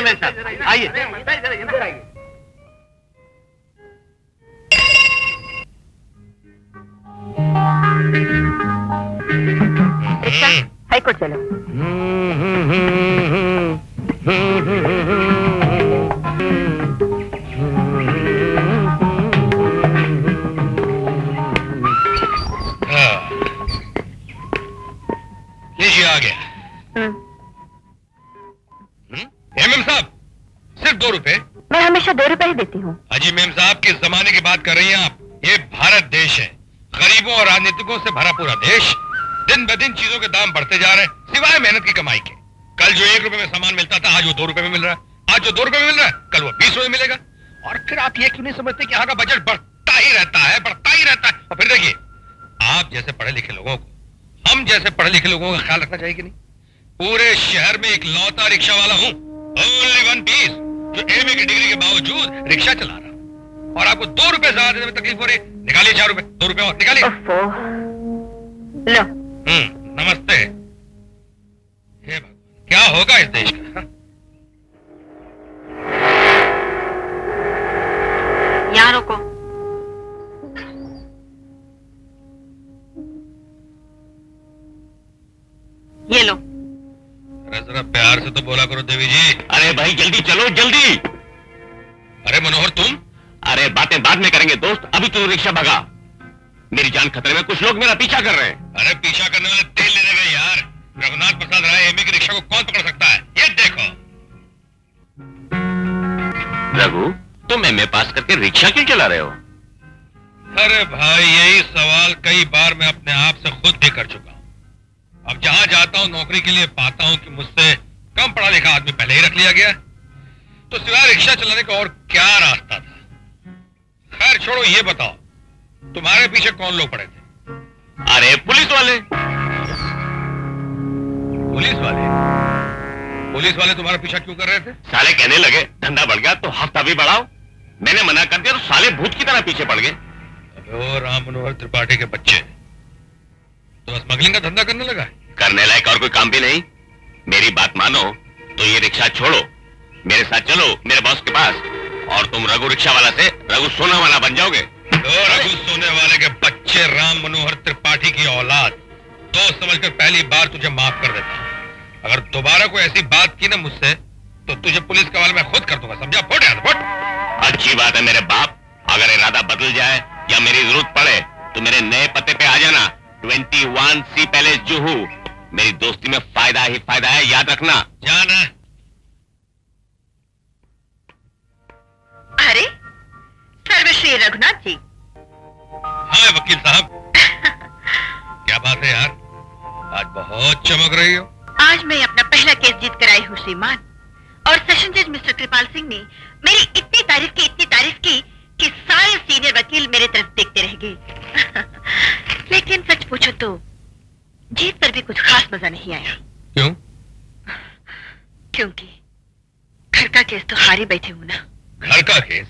Chairman साहब आइए। Rickshaw high court चलो। लीजिए आ गया। मेम साहब सिर्फ 2 रुपए। मैं हमेशा 2 रुपए ही देती हूँ। अजी मेम साहब किस जमाने की बात कर रही हैं आप? ये भारत देश है, गरीबों और राजनीतिकों से भरा पूरा देश। दिन ब दिन चीजों के दाम बढ़ते जा रहे हैं सिवाय मेहनत की कमाई के। कल जो 1 रुपए में सामान मिलता था आज वो 2 रुपए में मिल रहा है। आज जो 2 रुपए में मिल रहा है कल वो 20 रुपए में मिलेगा। और फिर आप ये क्यों नहीं समझते कि यहाँ का बजट बढ़ता ही रहता है, बढ़ता ही रहता है। और फिर देखिए आप जैसे पढ़े लिखे लोगों को, हम जैसे पढ़े लिखे लोगों का ख्याल रखना चाहिए कि नहीं? पूरे शहर में एक लौता रिक्शा वाला हूँ, ओनली 1 पीस, जो एमए की डिग्री के बावजूद रिक्शा चला रहा हूँ। और आपको 2 रुपए ज्यादा देने में तकलीफ हो रही है। निकालिए 4 रुपए, 2 रुपए और निकालिए। लो। नमस्ते। हे भगवान, क्या होगा इस देश का? हा? यहाँ रोको। ये लो। अरे जरा प्यार से तो बोला करो देवी जी। अरे भाई जल्दी चलो जल्दी। अरे मनोहर तुम? अरे बातें बाद में करेंगे दोस्त, अभी तू रिक्शा भगा। मेरी जान खतरे में, कुछ लोग मेरा पीछा कर रहे हैं। अरे पीछा करने वाले तेल लेने गए यार। रघुनाथ प्रसाद राय एमए की रिक्शा को कौन पकड़ सकता है? ये देखो। रघु तुम एमए पास करके रिक्शा क्यों चला रहे हो? अरे भाई यही सवाल कई बार मैं अपने आप से खुद भी कर चुका हूं। अब जहां जाता हूं नौकरी के लिए पाता हूं कि मुझसे कम पढ़ा लिखा आदमी पहले ही रख लिया गया। तो सिवाय रिक्शा चलाने का और क्या रास्ता था? खैर छोड़ो, ये बताओ तुम्हारे पीछे कौन लोग पड़े थे? अरे पुलिस वाले। पुलिस वाले? पुलिस वाले तुम्हारा पीछा क्यों कर रहे थे? साले कहने लगे धंधा बढ़ गया तो हफ्ता भी बढ़ाओ। मैंने मना कर दिया तो साले भूत की तरह पीछे पड़ गए। अबे ओ राम मनोहर त्रिपाठी के बच्चे, तो स्मगलिंग का धंधा करने लगा है? करने लायक और कोई काम भी नहीं। मेरी बात मानो तो ये रिक्शा छोड़ो, मेरे साथ चलो मेरे बॉस के पास, और तुम रघु रिक्शा वाला से रघु सोना वाला बन जाओगे। तो रघु सोने वाले के बच्चे, राम मनोहर त्रिपाठी की औलाद, दोस्त समझकर पहली बार तुझे माफ कर देता हूं। अगर दोबारा कोई ऐसी बात की ना मुझसे तो तुझे पुलिस के हवाले में खुद कर दूंगा, समझा? फुट यार फुट। अच्छी बात है मेरे बाप, अगर इरादा बदल जाए या मेरी जरूरत पड़े तो मेरे नए पते पे आ जाना, 21C पैलेस जुहू। मेरी दोस्ती में फायदा ही फायदा है, याद रखना। जाना। अरे सर्वश्री रघुनाथ जी। हाँ वकील साहब। क्या बात है यार, आज बहुत चमक रही हो। आज मैं अपना पहला केस जीत कर आई हूँ श्रीमान, और सेशन जज मिस्टर कृपाल सिंह ने मेरी इतनी तारीफ की कि सारे सीनियर वकील मेरे तरफ देखते रह गए। लेकिन सच पूछो तो जीत पर भी कुछ खास मजा नहीं आया। क्यों? क्योंकि घर का केस तो हारी बैठे हूं ना। घर का केस?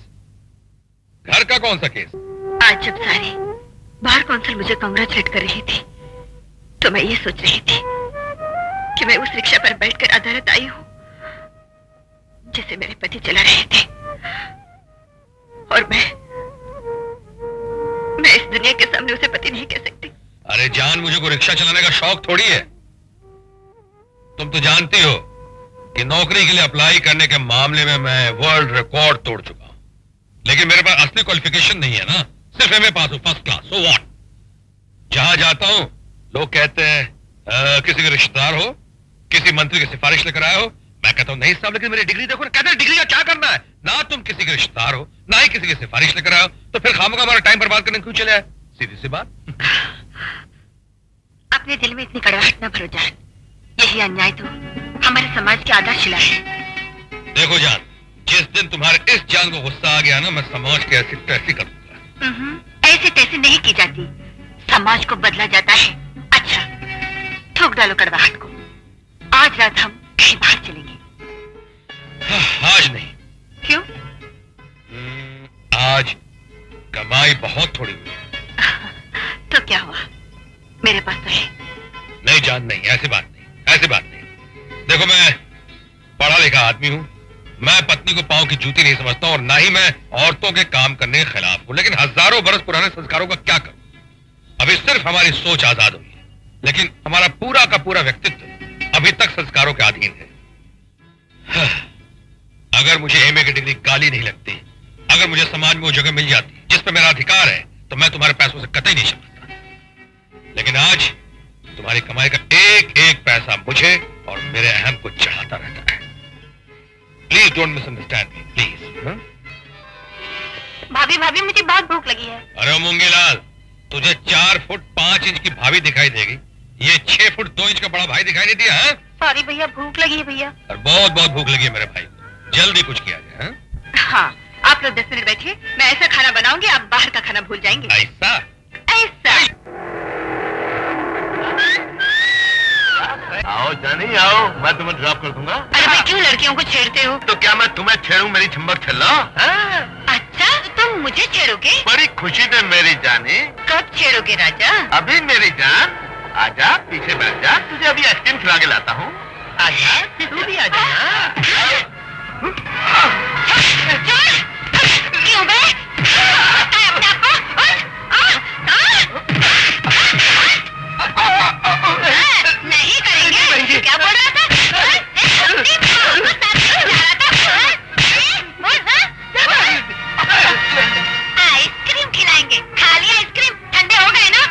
घर का कौन सा केस? आज जब सारी बार कौंसिल मुझे कांग्रेचुलेट कर रही थी तो मैं ये सोच रही थी कि मैं उस रिक्शा पर बैठकर अदालत आई हूं जिसे मेरे पति चला रहे थे, और मैं इस दुनिया के सामने उसे पति नहीं कह सकती। अरे जान, मुझे को रिक्शा चलाने का शौक थोड़ी है। तुम तो जानती हो कि नौकरी के लिए अप्लाई करने के मामले में मैं वर्ल्ड रिकॉर्ड तोड़ चुका हूं। लेकिन मेरे पास असली क्वालिफिकेशन नहीं है ना, सिर्फ एमए पास हूं, फर्स्ट क्लास। So what? जहां जाता हूं लोग कहते हैं किसी के रिश्तेदार हो, किसी मंत्री की सिफारिश लेकर आए हो। मैं कहता हूं नहीं साहब, लेकिन मेरी डिग्री देखो ना। कहते हैं डिग्री का क्या करना है? ना तुम किसी के रिश्तेदार हो, ना ही किसी की सिफारिश लेकर आए हो, तो फिर खामखा हमारा टाइम बर्बाद करने क्यों चले आए? सीधी सी बात। अपने दिल में इतनी कड़वाहट न भरो जान, यही अन्याय तो हमारे समाज की आधारशिला है। देखो जान, जिस दिन तुम्हारे इस जान को गुस्सा आ गया ना, मैं समाज की ऐसी तैसी कर दूंगा। ऐसी तैसी नहीं की जाती, समाज को बदला जाता है। अच्छा थूक डालो कड़वाहट को। आज रात हम कहीं बाहर चलेंगे। आज नहीं। क्यों? आज कमाई बहुत थोड़ी हुई है। तो क्या हुआ, मेरे पास तो है। नहीं जान, नहीं, ऐसी बात नहीं, ऐसी बात नहीं। देखो मैं पढ़ा लिखा आदमी हूं, मैं पत्नी को पांव की जूती नहीं समझता और ना ही मैं औरतों के काम करने के खिलाफ हूं, लेकिन हजारों बरस पुराने संस्कारों का क्या करूं? अभी सिर्फ हमारी सोच आजाद हुई है, लेकिन हमारा पूरा का पूरा व्यक्तित्व अभी तक संस्कारों के अधीन है। अगर मुझे एमए की डिग्री गाली नहीं लगती, अगर मुझे समाज में वो जगह मिल जाती जिस पर मेरा अधिकार है, तो मैं तुम्हारे पैसों से कतई नहीं समझता। लेकिन आज तुम्हारी कमाई का एक एक पैसा मुझे और मेरे अहम को चढ़ाता रहता है। Please don't misunderstand me, please. भाभी भाभी मुझे बहुत भूख लगी है। अरे मूंगीलाल, तुझे 4 फुट 5 इंच की भाभी दिखाई देगी, ये 6 फुट 2 इंच का बड़ा भाई दिखाई नहीं दिया है? सॉरी भैया, भूख लगी है भैया। और बहुत बहुत भूख लगी है मेरे भाई को, जल्दी कुछ किया जाए। हाँ, आप लोग 10 मिनट बैठिए, मैं ऐसा खाना बनाऊंगी आप बाहर का खाना भूल जाएंगे। ऐसा? ऐसा। आओ जानी आओ, मैं तुम्हें ड्रॉप कर दूंगा। अरे भाई क्यों लड़कियों को छेड़ते हो? तो क्या मैं तुम्हें छेड़ूं मेरी चंबक छल्ला? अच्छा, तुम मुझे छेड़ोगे? बड़ी खुशी में मेरी जानी। कब छेड़ोगे राजा? अभी मेरी जान, आजा पीछे बैठ जा, तुझे अभी आइसक्रीम खिला के लाता हूँ। आजा, तू भी आजा। क्यों बे? अपने आप को? नहीं करेंगे? क्या बोल रहा था? आइसक्रीम खिलाएंगे। खाली आइसक्रीम, ठंडे हो गए ना?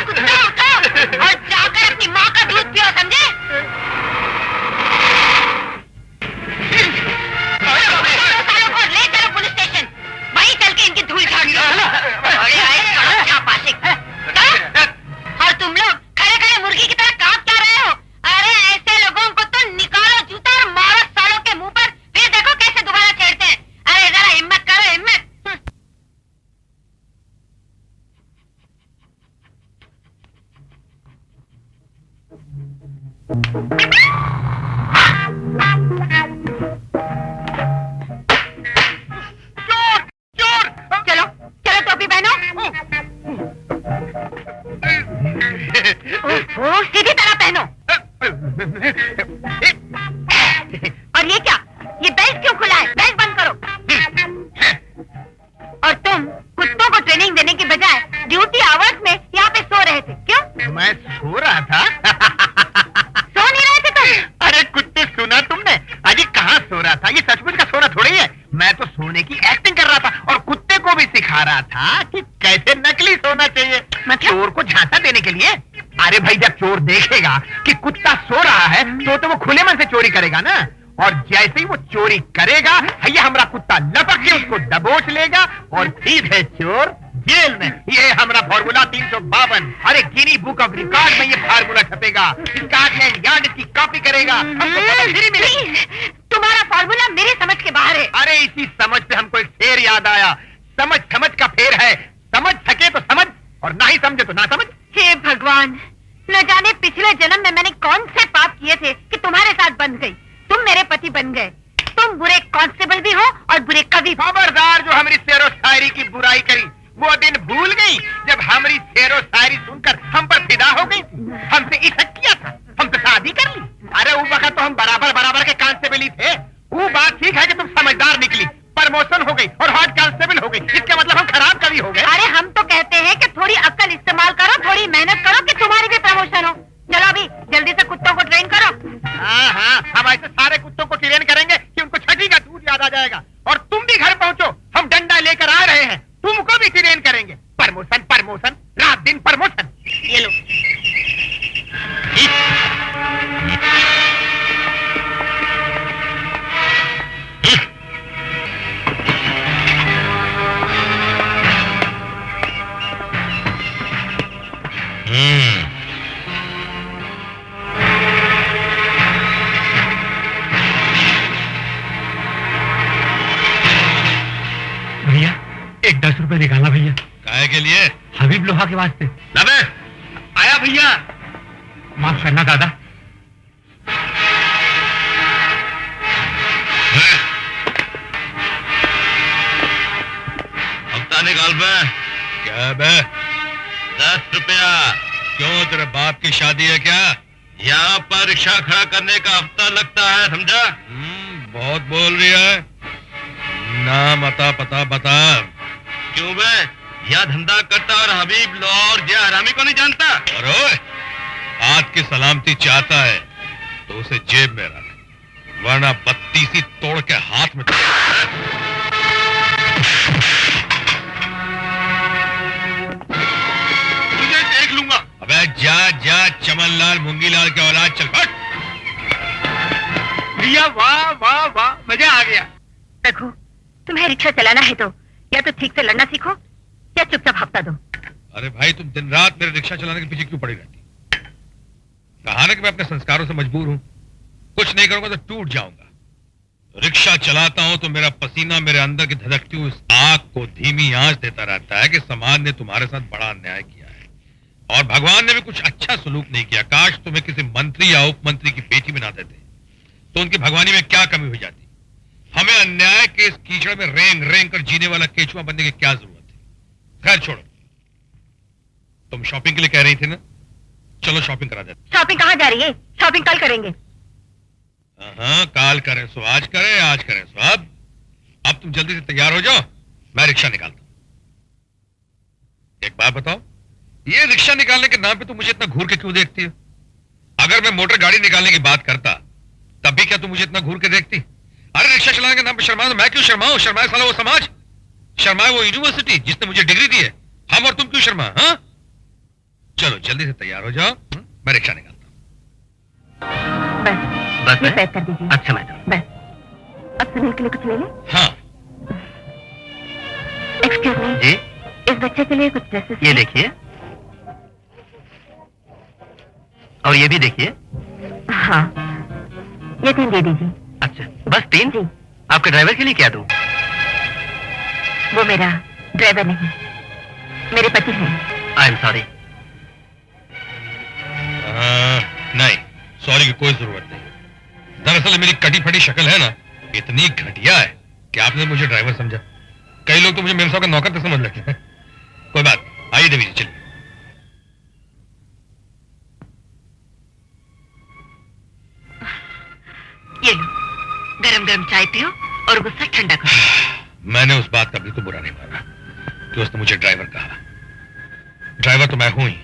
कुत्ता उठो और जाकर अपनी माँ का दूध पियो, समझे? ले चलो पुलिस स्टेशन, वहीं चल के इनकी धूल झाड़ लो। और तुम लोग खड़े खड़े मुर्गी की तरह कांप क्या रहे हो? अरे ऐसे लोगों को तो निकालो जूता और मारो सालों के मुंह पर, फिर देखो कैसे दोबारा छेड़ते हैं। अरे जरा हिम्मत करो, हिम्मत। चलो चलो टोपी पहनो। ओह, सीधी तरह पहनो। और ये क्या? ये बेल्ट क्यों खुला है? बेल्ट बंद करो। और तुम कुत्तों को ट्रेनिंग देने की बजाय ड्यूटी आवर्स में यहाँ पे सो रहे थे, क्यों? मैं सो रहा था। सो नहीं रहे थे तुम? अरे कुत्ते, सुना तुमने? अजी कहाँ सो रहा था? ये सचमुच का सोना थोड़ी है। मैं तो सोने की एक्टिंग कर रहा था और कुत्ते को भी सिखा रहा था कि कैसे नकली सोना चाहिए, चोर को झांसा देने के लिए। अरे भाई, जब चोर देखेगा कि कुत्ता सो रहा है तो वो खुले मन से चोरी करेगा ना। और जैसे ही वो चोरी करेगा, भैया हमारा कुत्ता लपक के उसको दबोच लेगा और सीधे चोर जेल में। ये हमारा फॉर्मूला 352। अरे गिनी बुक ऑफ रिकॉर्ड में ये फार्मूला छपेगा। स्कॉटलैंड यार्ड इसकी कॉपी करेगा। हमको पता फ्री मिलेगी। तुम्हारा फॉर्मूला मेरे समझ के बाहर है। अरे इसी समझ पे हमको एक शेर याद आया। समझ समझ का फेर है, समझ सके तो समझ और ना ही समझे तो ना समझ। हे भगवान, न जाने पिछले जन्म में मैंने कौन से पाप किए थे कि तुम्हारे साथ बन गई। तुम मेरे पति बन गए। तुम बुरे कांस्टेबल भी हो और बुरे कवि। खबरदार, जो हमारी शेरो शायरी की बुराई करी वो दिन भूल गई जब हमारी शेरो शायरी सुनकर हम पर फिदा हो गई थी। हमसे इशक किया था, हम तो शादी कर ली। अरे उस वक्त तो हम बराबर बराबर के कांस्टेबल ही थे। वो बात ठीक है कि तुम समझदार निकली, प्रमोशन हो गई और हॉट कांस्टेबल हो गई। इसका मतलब हम खराब कवि हो गए। अरे हम तो कहते हैं कि थोड़ी अक्ल इस्तेमाल करो, थोड़ी मेहनत करो कि तुम्हारी भी प्रमोशन हो। चलो अभी जल्दी से कुत्तों को ट्रेन करो। हाँ, हम ऐसे सारे कुत्तों को ट्रेन करेंगे कि उनको छठी का दूध याद आ जाएगा। और तुम भी घर पहुंचो, हम डंडा लेकर आ रहे हैं, तुमको भी ट्रेन करेंगे। प्रमोशन प्रमोशन, रात दिन प्रमोशन। ये लो। भैया एक 10 रुपए निकालना भैया। काहे के लिए? हबीब लोहा के वास्ते। लबे आया भैया। माफ करना दादा। हफ्ता निकाल बे। क्या बे? 10 रुपया। क्यों, तेरे बाप की शादी है क्या? यहाँ पर रिक्शा खड़ा करने का हफ्ता लगता है, समझा? बहुत बोल रही है। नाम अता पता बता। क्यों बे, यह धंधा करता और हबीब लो और जे हरामी को नहीं जानता? और हाथ की सलामती चाहता है तो उसे जेब में रख, वरना बत्तीसी तोड़ के हाथ में तुझे देख लूंगा। अबे जा जा चमनलाल मूंगीलाल के औलाद, चल फट। भैया वाह वाह वाह, मजा आ गया। रघु, तुम्हें रिक्शा चलाना है तो या तो ठीक से लड़ना सीखो या चुपचाप हफ्ता दो। अरे भाई, तुम दिन रात मेरे रिक्शा चलाने के पीछे क्यों पड़ी रहती? कहा ना कि मैं अपने संस्कारों से मजबूर हूं, कुछ नहीं करूंगा तो टूट जाऊंगा। रिक्शा चलाता हूं तो मेरा पसीना मेरे अंदर की धधकती हुई उस आग को धीमी आंच देता रहता है कि समाज ने तुम्हारे साथ बड़ा अन्याय किया है और भगवान ने भी कुछ अच्छा सलूक नहीं किया। काश तुम्हें किसी मंत्री या उप मंत्री की बेटी बना देते तो उनकी भगवानी में क्या कमी हो जाती। हमें अन्याय के इस कीचड़ में रेंग रेंग कर जीने वाला केचुआ बनने की क्या जरूरत है। खैर छोड़ो, तुम शॉपिंग के लिए कह रही थी ना, चलो शॉपिंग करा देते। शॉपिंग कहाँ जा रही है? शॉपिंग कल करेंगे। हाँ, काल करें सो आज करें, आज करें सो अब तुम जल्दी से तैयार हो जाओ, मैं रिक्शा निकालता हूं। एक बात बताओ, ये रिक्शा निकालने के नाम पे तुम मुझे इतना घूर के क्यों देखती हो? अगर मैं मोटर गाड़ी निकालने की बात करता तब भी क्या तुम मुझे इतना घूर के देखती? अरे रिक्शा चलाने के नाम पे शर्मा, तो मैं क्यों शर्माऊं? शर्माए साला वो समाज, शर्माए वो यूनिवर्सिटी जिसने मुझे डिग्री दी है। हम और तुम क्यों शर्मा? हाँ, चलो जल्दी से तैयार हो जाओ, मैं रिक्शा निकालता हूं। बस ये पैक कर दीजिए। अच्छा मैडम। बस अब सुनील के लिए कुछ ले लें। हाँ एक्सक्यूज मी जी, इस बच्चे के लिए कुछ ड्रेसेस। ये देखिए और ये भी देखिए। हाँ, ये 3 दे दीजिए। अच्छा, बस 3? जी। आपके ड्राइवर के लिए क्या दूं? वो मेरा ड्राइवर नहीं, मेरे पति हैं। I am sorry. नहीं, सॉरी की कोई जरूरत नहीं। दरअसल मेरी कटी फटी शक्ल है ना, इतनी घटिया है कि आपने मुझे ड्राइवर समझा। कई लोग तो मुझे मेरे साथ का नौकर तो समझ लेते हैं। कोई बात, आइए देवी जी, चलिए। ये लो, गरम गरम चाय पियो और गुस्सा ठंडा करो। मैंने उस बात का बिल्कुल बुरा नहीं माना कि उसने मुझे ड्राइवर कहा। ड्राइवर तो मैं हूं ही,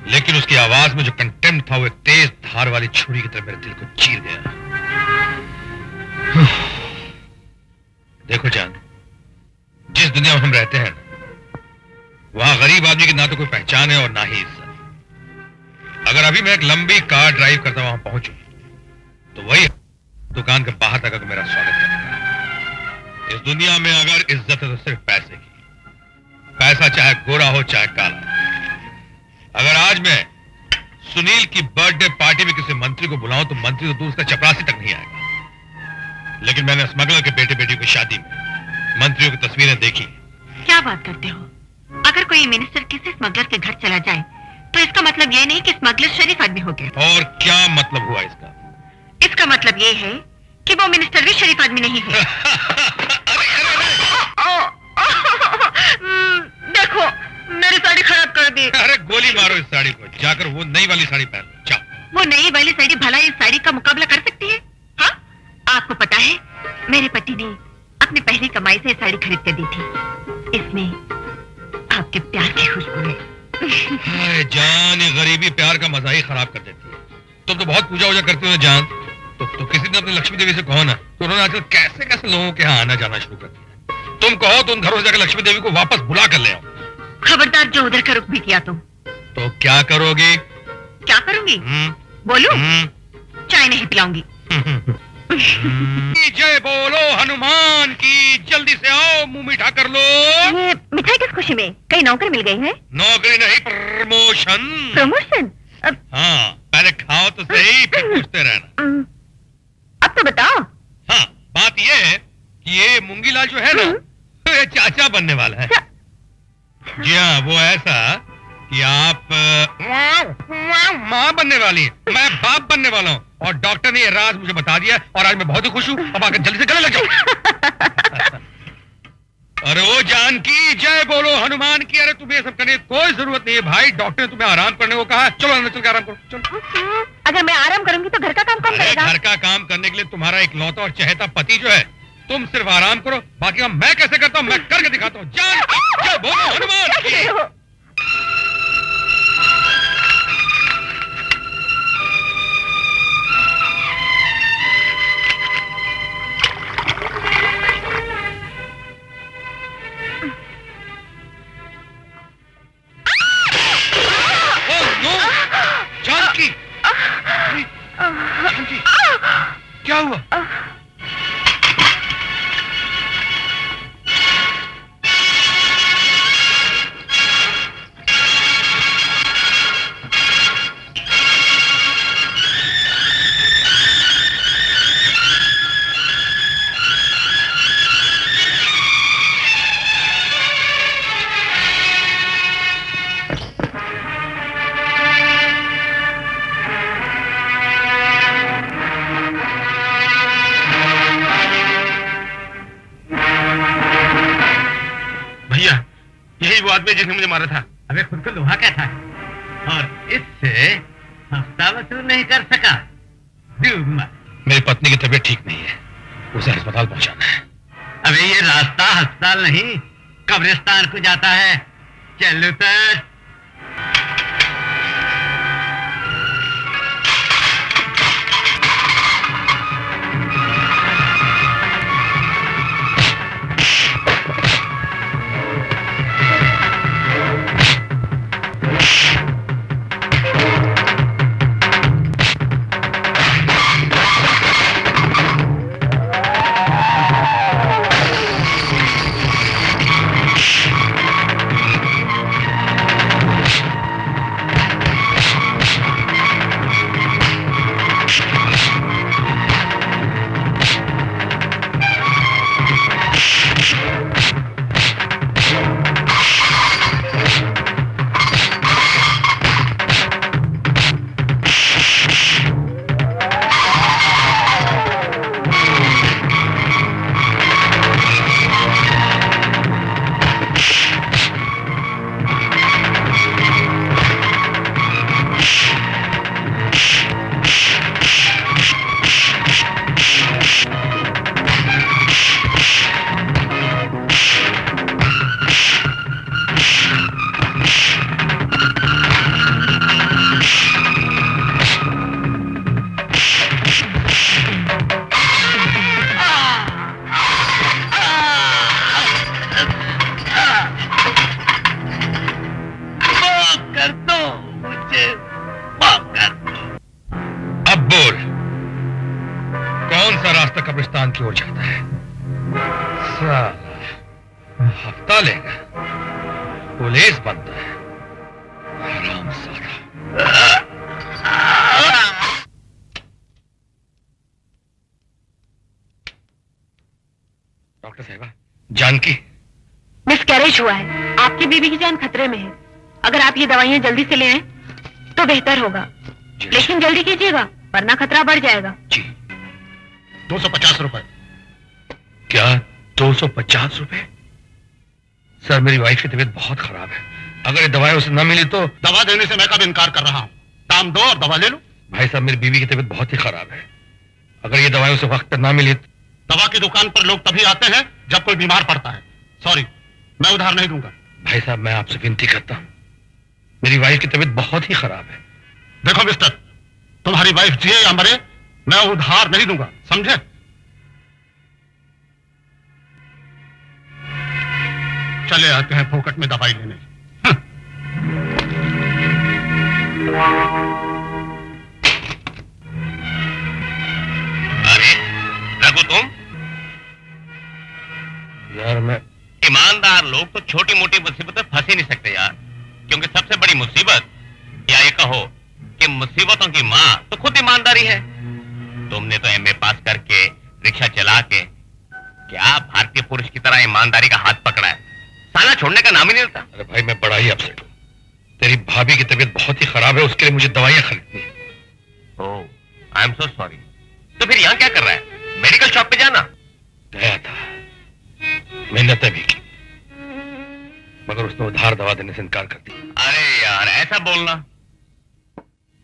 लेकिन उसकी आवाज में जो कंटेम्प्ट था वो एक तेज धार वाली छुरी की तरह मेरे दिल को चीर गया। देखो जान, जिस दुनिया में हम रहते हैं वहां गरीब आदमी की ना तो कोई पहचान है और ना ही इज्जत। अगर अभी मैं एक लंबी कार ड्राइव करता वहां पहुंचू तो वही दुकान के बाहर तक मेरा स्वागत करेगा। इस दुनिया में अगर इज्जत है तो सिर्फ पैसे की, पैसा चाहे गोरा हो चाहे काला। अगर आज मैं सुनील की बर्थडे पार्टी में किसी मंत्री को बुलाऊं तो मंत्री तो दूर उसका चपरासी तक नहीं आएगा, लेकिन मैंने स्मगलर के बेटे बेटी की शादी में मंत्रियों की तस्वीरें देखी। क्या बात करते हो? अगर कोई मिनिस्टर किसी स्मगलर के घर चला जाए तो इसका मतलब ये नहीं कि स्मगलर शरीफ आदमी हो गया। और क्या मतलब हुआ इसका? इसका मतलब ये है कि वो मिनिस्टर भी शरीफ आदमी नहीं है। देखो, मेरी साड़ी खराब कर दी। अरे गोली मारो इस साड़ी को, जाकर वो नई वाली साड़ी पहन लो, जाओ। वो नई वाली साड़ी भला इस साड़ी का मुकाबला कर सकती है? हाँ? आपको पता है, मेरे पति ने अपनी पहली कमाई से ये साड़ी खरीद कर दी थी। इसमें आपके प्यार की खुशबू है। हाय जान, ये गरीबी प्यार का मजा ही खराब कर देती है। तुम तो बहुत पूजा वूजा करती हो जान, तो किसी ने अपनी लक्ष्मी देवी से कहो ना, तो उन्होंने आजकल कैसे कैसे लोगों के यहाँ आना जाना शुरू कर दिया। तुम कहो तो उन घरों से जाकर लक्ष्मी देवी को वापस बुला कर ले आओ। खबरदार जो उधर का रुख भी किया तो क्या करोगी? क्या करूंगी? बोलूं? चाय नहीं पिलाऊंगी। जय बोलो हनुमान की, जल्दी से आओ, मुंह मीठा कर लो। ये मिठाई किस खुशी में? कहीं नौकरी मिल गई है? नौकरी नहीं, प्रमोशन। प्रमोशन? हाँ, पहले खाओ तो सही, फिर पूछते रहना। अब तो बताओ। हाँ, बात ये है कि ये मूंगीलाल जो है ना, ये चाचा बनने वाला है। जी हाँ, वो ऐसा कि आप माँ बनने वाली है, मैं बाप बनने वाला हूँ, और डॉक्टर ने ये राज मुझे बता दिया और आज मैं बहुत ही खुश हूँ। अब आकर जल्दी से गले लग जाओ। अरे ओ जानकी, जय बोलो हनुमान की। अरे तुम्हें ये सब करने की कोई जरूरत नहीं है भाई, डॉक्टर ने तुम्हें आराम करने को कहा। चलो अंदर चल के आराम करो, चलो। अगर मैं आराम करूंगी तो घर का काम कौन अरे करेगा? घर का काम करने के लिए तुम्हारा एक लौता और चहेता पति जो है, तुम सिर्फ आराम करो, बाकी काम मैं कैसे करता हूँ मैं करके दिखाता हूँ। जय बोलो हनुमान क्या कह रहे हो? जानकी, जानकी, क्या हुआ? भैया, यही वो आदमी जिसने मुझे मारा था। अबे खुद को लोहा क्या था और इससे हफ्ता वसूल नहीं कर सका। मेरी पत्नी की तबीयत ठीक नहीं है, उसे अस्पताल पहुंचाना है। अबे ये रास्ता अस्पताल नहीं कब्रिस्तान को जाता है। चल उतर। कब्रिस्तान की ओर जाता है। साला हफ्ता लेगा, पुलिस बनता है, हरामजादा। डॉक्टर साहिबा, जानकी मिसकैरेज हुआ है। आपकी बीवी की जान खतरे में है। अगर आप ये दवाइयां जल्दी से ले आए तो बेहतर होगा, लेकिन जल्दी कीजिएगा वरना खतरा बढ़ जाएगा। जी। 250 रुपए। क्या 250 रुपए? सर मेरी वाइफ की तबीयत बहुत खराब है, अगर ये दवाएं उसे न मिली तो। दवा देने से मैं कब इनकार कर रहा हूँ? दाम दो और दवा ले लो। भाई साहब मेरी बीवी की तबीयत बहुत ही खराब है, अगर ये दवाएं उसे वक्त पर ना मिली तो। दवा की दुकान पर लोग तभी आते हैं जब कोई बीमार पड़ता है। सॉरी, मैं उधार नहीं दूंगा। भाई साहब मैं आपसे विनती करता हूँ, मेरी वाइफ की तबीयत बहुत ही खराब है। देखो मिस्टर, तुम्हारी वाइफ जिए या मरे मैं उधार नहीं दूंगा, समझे? चले आते हैं फोकट में दवाई लेने। अरे रघु, तुम? यार मैं ईमानदार लोग तो छोटी मोटी मुसीबत में फंस ही नहीं सकते यार, क्योंकि सबसे बड़ी मुसीबत, या ये कहो कि मुसीबतों की माँ तो खुद ईमानदारी है। तुमने तो एमए पास करके रिक्शा चला के क्या भारतीय पुरुष की तरह ईमानदारी का हाथ पकड़ा है, साला छोड़ने का नाम ही नहीं लेता। अरे भाई मैं बड़ा ही अपसेट हूँ, तेरी भाभी की तबीयत बहुत ही खराब है, उसके लिए मुझे दवाइयाँ खरीदनी है। ओह, आई एम सो सॉरी। तो फिर यहाँ क्या कर रहा है? मेडिकल शॉप पे जाना। गया था, मेहनतें भी की, मगर उसने उधार दवा देने से इनकार कर दिया। अरे यार ऐसा बोलना,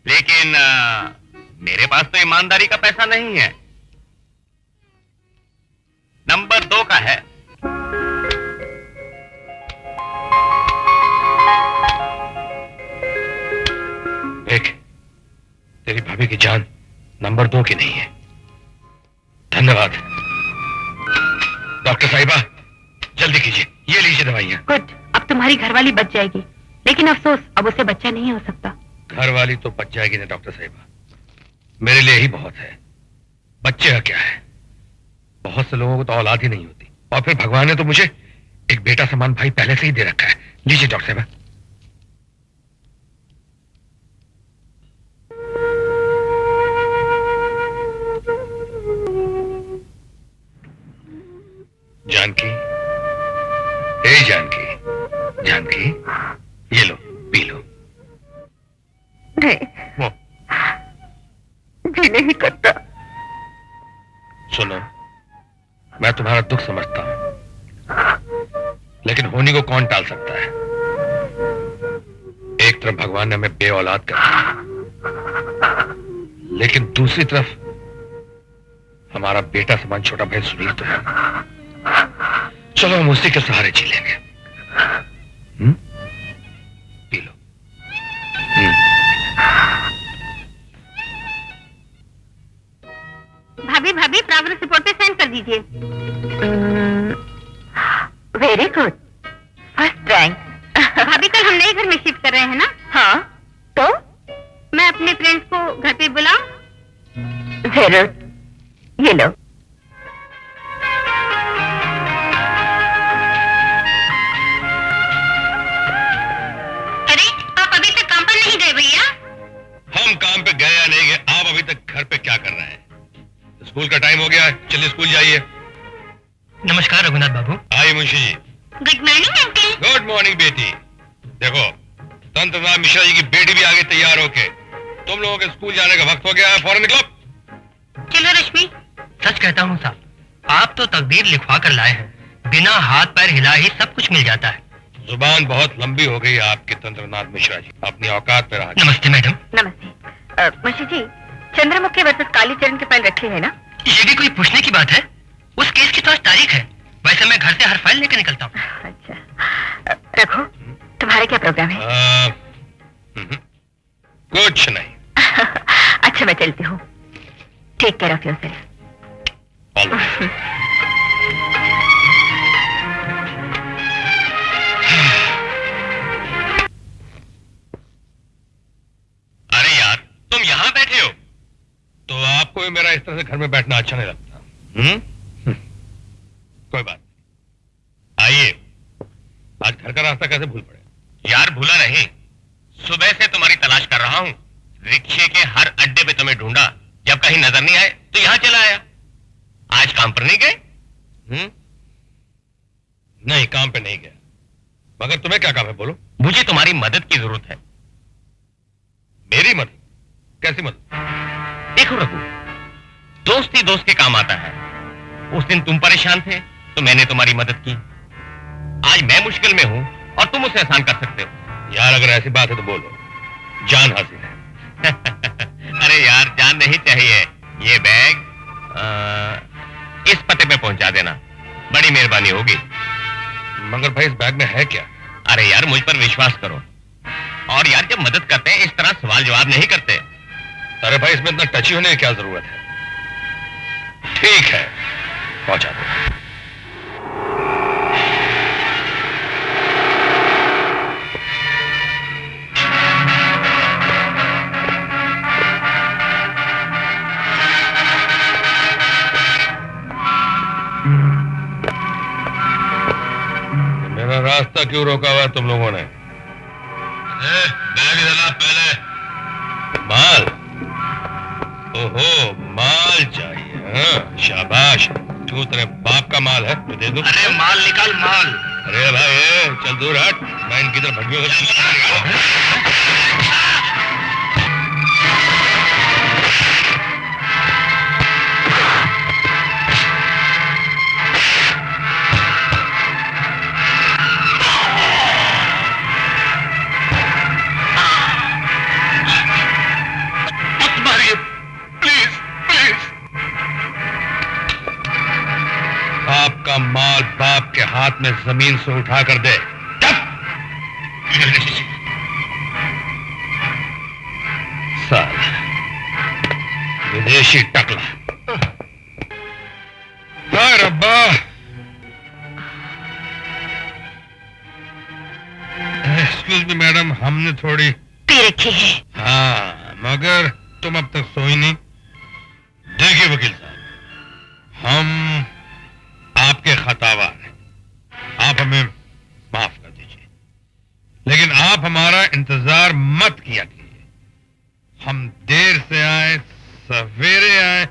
लेकिन मेरे पास तो ईमानदारी का पैसा नहीं है। नंबर 2 का है। देख, तेरी भाभी की जान नंबर 2 की नहीं है। धन्यवाद। डॉक्टर साहिबा, जल्दी कीजिए, ये लीजिए दवाइयाँ। गुड, अब तुम्हारी घरवाली बच जाएगी, लेकिन अफसोस अब उसे बच्चा नहीं हो सकता। घर वाली तो बच जाएगी ना डॉक्टर साहिबा, मेरे लिए ही बहुत है। बच्चे का क्या है, बहुत से लोगों को तो औलाद ही नहीं होती, और फिर भगवान ने तो मुझे एक बेटा समान भाई पहले से ही दे रखा है। लीजिए डॉक्टर साहिबा। जानकी, हे जानकी, जानकी, ये लो, पी लो। नहीं, वो जी नहीं करता। सुनो, मैं तुम्हारा दुख समझता हूं, लेकिन होने को कौन टाल सकता है। एक तरफ भगवान ने हमें बेऔलाद कर दिया, लेकिन दूसरी तरफ हमारा बेटा समान छोटा भाई सुनील तो है। चलो हम उसी के सहारे जी लेंगे। P low. भाभी भाभी, प्रोग्रेस रिपोर्ट पे साइन कर दीजिए। Very good, first rank. भाभी कल हम नए घर में शिफ्ट कर रहे हैं ना? हाँ, तो मैं अपने फ्रेंड्स को घर पे बुलाऊं? जरूर, ये लो। अरे, आप अभी तक काम पर नहीं गए भैया? हम काम पे गए या नहीं गए, आप अभी तक घर पे क्या कर रहे हैं? स्कूल का टाइम हो गया है, चलिए स्कूल जाइए। नमस्कार रघुनाथ बाबू। आइए Munshi ji. Good morning uncle. Good morning बेटी। देखो, तंत्रनाथ मिश्रा जी की बेटी भी आगे तैयार होके, तुम लोगों के स्कूल जाने का वक्त हो गया है, फौरन निकलो। चलो रश्मि। सच कहता हूँ साहब, आप तो तकदीर लिखवा कर लाए हैं। बिना हाथ पैर हिला ही सब कुछ मिल जाता है। जुबान बहुत लंबी हो गई है आपकी तंत्रनाथ मिश्रा जी, अपनी औकात पे रहा। नमस्ते मैडम। नमस्ते। मुंशी जी, चंद्रमुखी वर्सेस कालीचरण की फाइल रखी है ना? ये भी कोई पूछने की बात है? उस केस की तो आज तारीख है। वैसे मैं घर से हर फाइल लेकर निकलता हूँ। अच्छा, रघु, तुम्हारा क्या प्रोग्राम है? कुछ नहीं। अच्छा, मैं चलती हूँ। Take care of yourself. अरे यार, तुम यहाँ बैठे हो? तो आपको भी मेरा इस तरह से घर में बैठना अच्छा नहीं लगता? कोई बात नहीं। आइए, आज घर का रास्ता कैसे भूल पड़े? यार भूला नहीं, सुबह से तुम्हारी तलाश कर रहा हूँ। रिक्शे के हर अड्डे पे तुम्हें ढूंढा, जब कहीं नजर नहीं आए तो यहाँ चला आया। आज काम पर नहीं गए? नहीं, काम पे नहीं गया। मगर तुम्हें क्या काम है, बोलो। मुझे तुम्हारी मदद की जरूरत है। मेरी मदद? कैसी मदद? देखो रघु, दोस्त ही दोस्त के काम आता है। उस दिन तुम परेशान थे तो मैंने तुम्हारी मदद की। आज मैं मुश्किल में हूं और तुम उसे आसान कर सकते हो। यार अगर ऐसी बात है तो बोलो, जान हासिल है। अरे यार, जान नहीं चाहिए। ये बैग इस पते पे पहुंचा देना, बड़ी मेहरबानी होगी। मगर भाई इस बैग में है क्या? अरे यार, मुझ पर विश्वास करो। और यार, जब मदद करते हैं इस तरह सवाल जवाब नहीं करते। अरे भाई, इसमें इतना टची होने की क्या जरूरत है? ठीक है, पहुंचा दो। मेरा रास्ता क्यों रोका हुआ है तुम लोगों ने? बैग इधर ला पहले। माल? ओहो, माल चाहिए। हाँ, शाबाश। क्यों, तेरे बाप का माल है तो दे दो। अरे माल निकाल, माल। अरे भाई, चल दूर हट, मैं इनकी तरफ भटकियों का माल बाप के हाथ में जमीन से उठा कर दे। साला विदेशी टकला। हाय रब्बा। एक्सक्यूज मी मैडम, हमने थोड़ी पी रखी है। हाँ, मगर तुम अब तक सोई नहीं। देखिए वकील साहब, हम आपके खतावार हैं, आप हमें माफ कर दीजिए, लेकिन आप हमारा इंतजार मत किया कीजिए। हम देर से आए, सवेरे आए,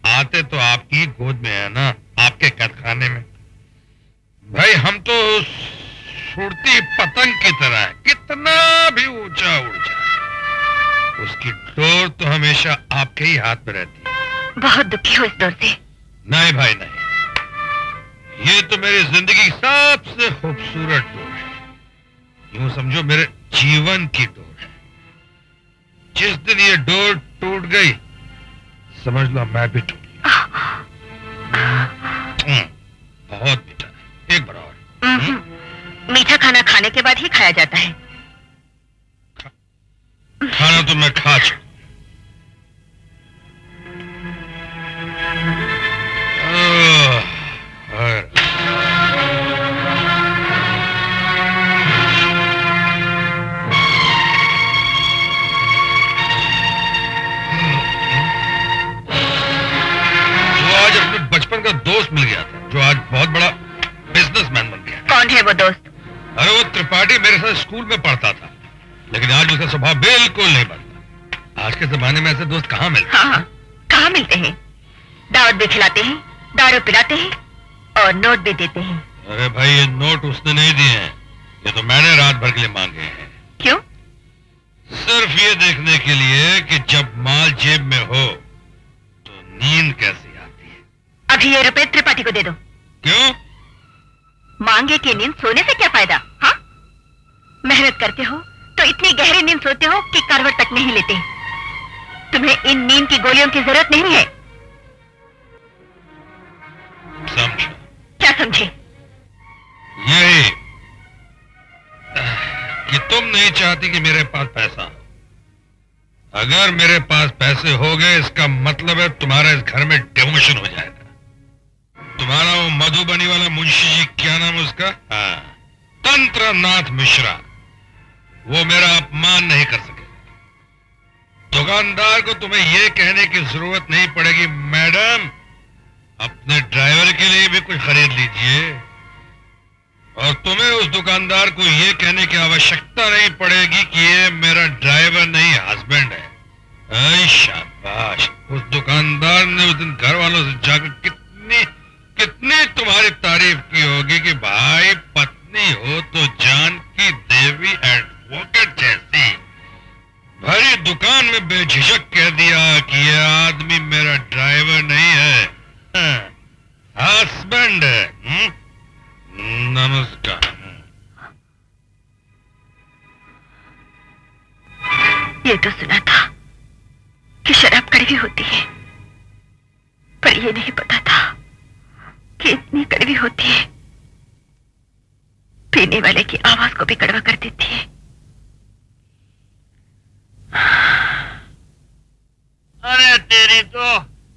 आते तो आपकी गोद में है ना, आपके कैदखाने में। भाई हम तो उड़ती पतंग की तरह है, कितना भी ऊंचा उड़ जाए, उसकी डोर तो हमेशा आपके ही हाथ में रहती है। बहुत दुखी हो इस डोर से। नहीं भाई नहीं, ये तो मेरी जिंदगी की सबसे खूबसूरत डोर है। यूं समझो मेरे जीवन की डोर है। जिस दिन ये डोर टूट गई, समझ लो मैं भी टूट गया। बहुत मीठा है, एक बार और। मीठा खाना खाने के बाद ही खाया जाता है। खाना तो मैं खा चुका। आज अपने बचपन का दोस्त मिल गया था, जो आज बहुत बड़ा बिजनेसमैन बन गया। कौन है वो दोस्त? अरे वो त्रिपाठी मेरे साथ स्कूल में पढ़ता था, लेकिन आज उसका स्वभाव बिल्कुल नहीं बनता। आज के जमाने में ऐसे दोस्त कहाँ मिलते? हाँ, कहाँ मिलते हैं? दावत भी खिलाते हैं, दारू पिलाते हैं और नोट भी देते हैं। अरे भाई, ये नोट उसने नहीं दिए हैं, ये तो मैंने रात भर के लिए मांगे हैं। क्यों? सिर्फ ये देखने के लिए कि जब माल जेब में हो तो नींद कैसी आती है। अभी ये रुपए त्रिपाठी को दे दो। क्यों? मांगे की नींद सोने से क्या फायदा? हाँ, मेहनत करते हो तो इतनी गहरी नींद सोते हो कि करवट तक नहीं लेते। तुम्हें इन नींद की गोलियों की जरूरत नहीं है। समझो। क्या समझे? यही कि तुम नहीं चाहती कि मेरे पास पैसा हो। अगर मेरे पास पैसे हो गए, इसका मतलब है तुम्हारा इस घर में डिमोशन हो जाएगा। तुम्हारा वो मधुबनी वाला मुंशी जी, क्या नाम है उसका? हाँ, तंत्रनाथ मिश्रा, वो मेरा अपमान नहीं कर सके। दुकानदार को तुम्हें यह कहने की जरूरत नहीं पड़ेगी, मैडम अपने ड्राइवर के लिए भी कुछ खरीद लीजिए, और तुम्हें उस दुकानदार को यह कहने की आवश्यकता नहीं पड़ेगी कि ये मेरा ड्राइवर नहीं, हस्बैंड है। ऐ शाबाश, उस दुकानदार ने उस दिन घर वालों से जाकर कितनी तुम्हारी तारीफ की होगी कि भाई पत्नी हो तो जान की देवी एडवोकेट जैसी। भरी दुकान में बेझिझक कह दिया कि ये आदमी मेरा ड्राइवर नहीं है, हस्बैंड है। नमस्कार। ये तो सुना था कि शराब कड़वी होती है, पर ये नहीं पता था कि इतनी कड़वी होती है, पीने वाले की आवाज को भी कड़वा कर देती है। अरे तेरी तो,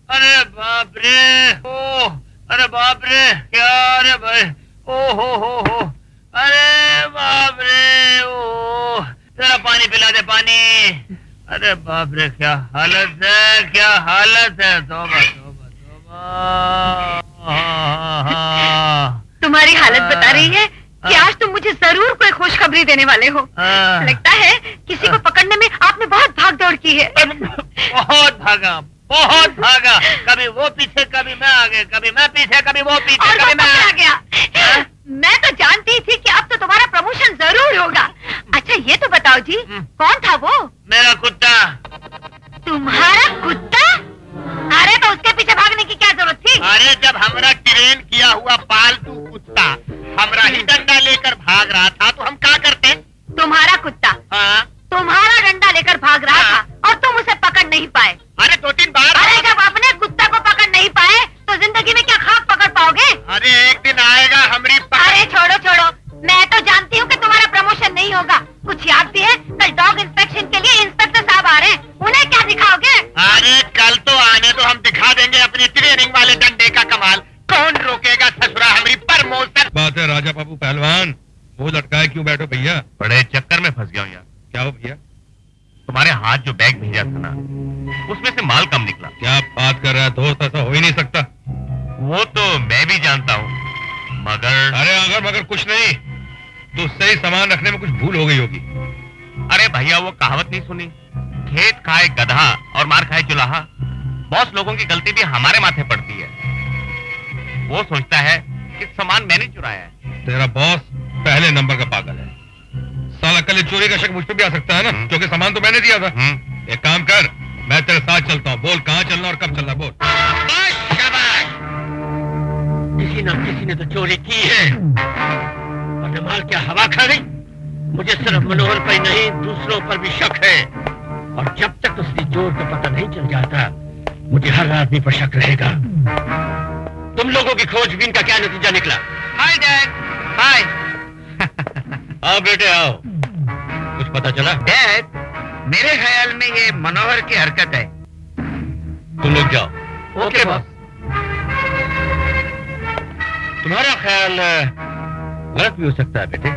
अरे बाप रे, ओ, अरे बाप रे, क्या? अरे भाई, ओ हो, अरे बाप रे, ओ, तेरा पानी पिला दे, पानी। अरे बाप रे, क्या हालत है, क्या हालत है। तौबा तौबा तौबा। तुम्हारी हालत बता रही है कि आज तुम मुझे जरूर कोई खुशखबरी देने वाले हो। लगता है किसी को पकड़ने में आपने बहुत भाग दौड़ की है। बहुत भागा, बहुत भागा, कभी वो पीछे, कभी मैं आगे, कभी मैं पीछे, कभी वो पीछे, और कभी मैं आ गया। मैं तो जानती थी कि अब तो तुम्हारा प्रमोशन जरूर होगा। अच्छा ये तो बताओ जी, कौन था वो? मेरा कुत्ता। तुम्हारा कुत्ता? अरे तो उसके पीछे भागने की क्या जरूरत थी? अरे जब हमारा ट्रेन किया हुआ पालतू कुत्ता हमारा ही डंडा लेकर भाग रहा था तो हम क्या करते? तुम्हारा कुत्ता हाँ? तुम्हारा डंडा लेकर भाग रहा था और तुम उसे पकड़ नहीं पाए। अरे 2-3 बार। अरे जब अपने कुत्ता को पकड़ नहीं पाए तो जिंदगी में क्या खाक पकड़ पाओगे? अरे एक दिन तुम्हारे हाथ जो बैग भेजा था ना, उसमें से माल कम निकला। क्या बात कर रहा है दोस्त, ऐसा हो ही नहीं सकता। वो तो मैं भी जानता हूँ, मगर अरे अगर मगर कुछ नहीं, तो सही सामान रखने में कुछ भूल हो गई होगी। अरे भैया वो कहावत नहीं सुनी, खेत खाए गधा और मार खाए चुलाहा। बॉस लोगों की गलती भी हमारे माथे पड़ती है। वो सोचता है कि सामान मैंने चुराया है। तेरा बॉस पहले नंबर का पागल है। साला कल ये चोरी का शक मुझ पे भी आ सकता है ना, क्योंकि सामान तो मैंने दिया था। एक काम कर, मैं तेरे साथ चलता हूँ। बोल कहाँ चलना और कब चलना, बोल। किसी न किसी ने तो चोरी की है, और माल क्या हवा खा गई। मुझे सिर्फ मनोहर पर नहीं, दूसरों पर भी शक है, और जब तक उसकी चोर का पता नहीं चल जाता, मुझे हर आदमी पर शक रहेगा। तुम लोगों की खोजबीन का क्या नतीजा निकला? Hi dad. हाय आओ बेटे आओ, कुछ पता चला? डैड, मेरे ख्याल में ये मनोहर की हरकत है। तुम लोग जाओ। Okay boss. तुम्हारा ख्याल गलत भी हो सकता है बेटे,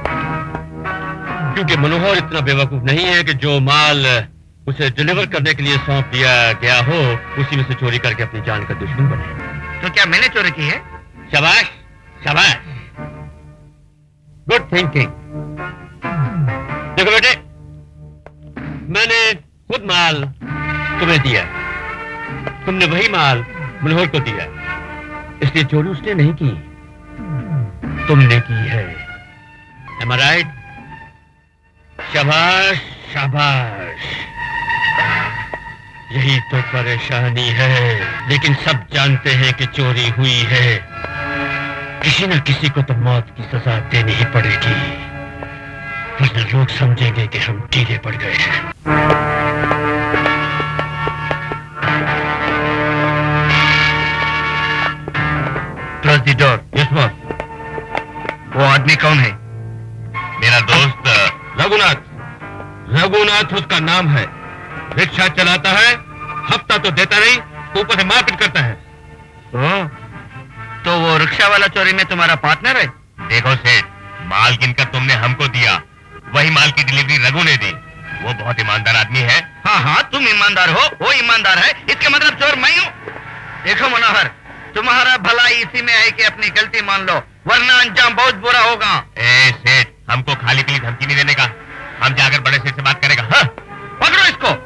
क्योंकि मनोहर इतना बेवकूफ नहीं है कि जो माल उसे डिलीवर करने के लिए सौंप दिया गया हो, उसी में से चोरी करके अपनी जान का दुश्मन बने। तो क्या मैंने चोरी की है? शाबाश शाबाश, गुड थिंकिंग। देखो बेटे, मैंने खुद माल तुम्हें दिया, तुमने वही माल मनोहर को दिया, इसलिए चोरी उसने नहीं की, तुमने की है। Am I right? शाबाश शाबाश, यही तो परेशानी है। लेकिन सब जानते हैं कि चोरी हुई है, किसी न किसी को तो मौत की सजा देनी ही पड़ेगी, वरना लोग समझेंगे कि हम ढीले पड़ गए हैं। Close the door. Yes boss. वो आदमी कौन है? मेरा दोस्त रघुनाथ, रघुनाथ उसका नाम है। रिक्शा चलाता है, हफ्ता तो देता नहीं, ऊपर से मारपीट करता है। तो वो रिक्शा वाला चोरी में तुम्हारा पार्टनर है? देखो सेठ, माल गिनकर तुमने हमको दिया, वही माल की डिलीवरी रघु ने दी। वो बहुत ईमानदार आदमी है। हाँ हाँ, तुम ईमानदार हो, वो ईमानदार है, इसका मतलब चोर मैं हूँ। देखो मनोहर, तुम्हारा भला इसी में है कि अपनी गलती मान लो, वरना अंजाम बहुत बुरा होगा। ए सेठ, हमको खाली पीली धमकी नहीं देने का, हम जाकर बड़े सेठ से बात करेगा। हाँ? पकड़ो इसको।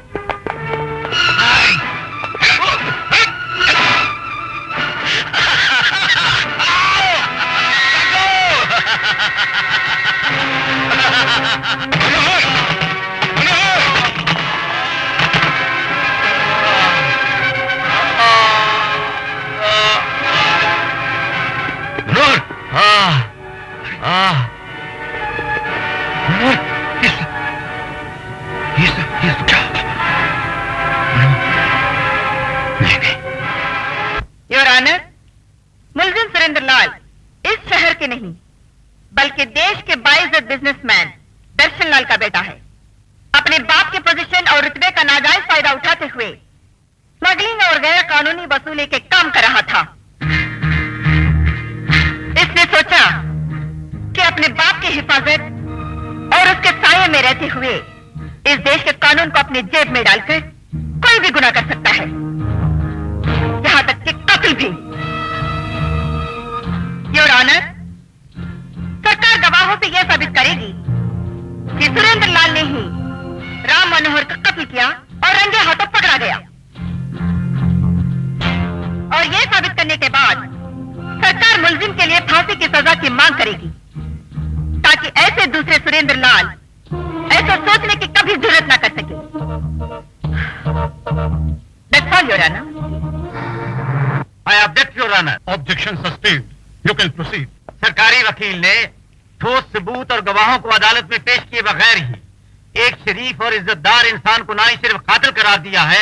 योर ऑनर, मुलजिम सुरेंद्र लाल इस शहर के नहीं बल्कि देश के बाइज्जत बिजनेसमैन दर्शन लाल का बेटा है। अपने बाप के पोजीशन और रुतबे का नाजायज फायदा उठाते हुए स्मगलिंग और गैर कानूनी वसूली के काम कर रहा था। इसने सोचा कि अपने बाप की हिफाजत और उसके साये में रहते हुए इस देश के कानून को अपनी जेब में डालकर कोई भी गुनाह कर सकता है, यहां तक कि कत्ल भी। योर ऑनर, सरकार गवाहों से यह साबित करेगी कि सुरेंद्र लाल ने ही राम मनोहर का कत्ल किया और रंगे हाथों पकड़ा गया, और यह साबित करने के बाद सरकार मुलजिम के लिए फांसी की सजा की मांग करेगी, ताकि ऐसे दूसरे सुरेंद्र लाल ऐसा सोचने की कभी जरूरत ना कर सके। That's all, Your Honor. I object, Your Honor. Objection sustained. You can proceed. सरकारी वकील ने ठोस सबूत और गवाहों को अदालत में पेश किए बगैर ही एक शरीफ और इज्जतदार इंसान को ना ही सिर्फ कातिल करार दिया है,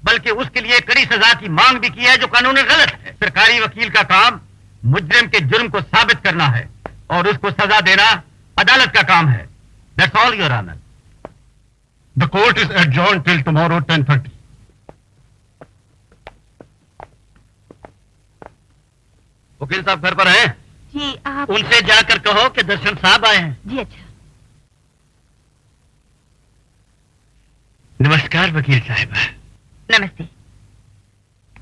बल्कि उसके लिए कड़ी सजा की मांग भी की है, जो कानूनी गलत है। सरकारी वकील का काम मुजरिम के जुर्म को साबित करना है और उसको सजा देना अदालत का काम है। That's all, Your Honor. The court is adjourned till tomorrow 10:30. वकील साहब घर पर हैं? जी आप। उनसे जाकर कहो कि दर्शन साहब आए हैं। जी अच्छा। नमस्कार वकील साहिबा। नमस्ते।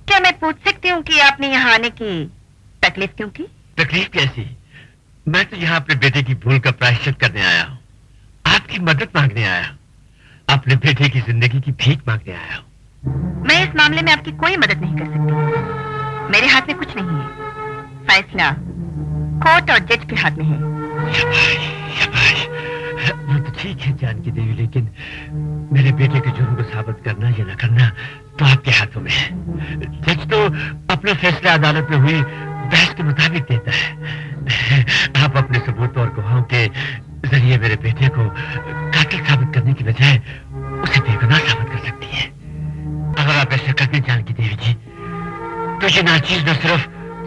क्या मैं पूछ सकती हूँ कि आपने यहाँ आने की तकलीफ क्यों की? तकलीफ कैसी? मैं तो यहाँ अपने बेटे की भूल का प्रायश्चित करने आया हूँ, आपकी मदद मांगने आया हूँ, अपने बेटे की जिंदगी की भीख मांगने आया हूँ। मैं इस मामले में आपकी कोई मदद नहीं कर सकती। मेरे हाथ में कुछ नहीं है। फैसला कोर्ट और जज के हाथ में है। शाबाश, शाबाश। वो तो ठीक है जानकी देवी, लेकिन मेरे बेटे के जुर्म को साबित करना या न करना तो आपके हाथों में है। जज तो अपना फैसला अदालत में हुई बहस के मुताबिक देता है। आप अपने सबूत और गवाहों के जरिए मेरे बेटे को कातिल साबित करने की बजाय उसे बेगुनाह साबित कर सकती है। अगर आप ऐसा करते जानकी देवी जी, तो ये नाचीज न सिर्फ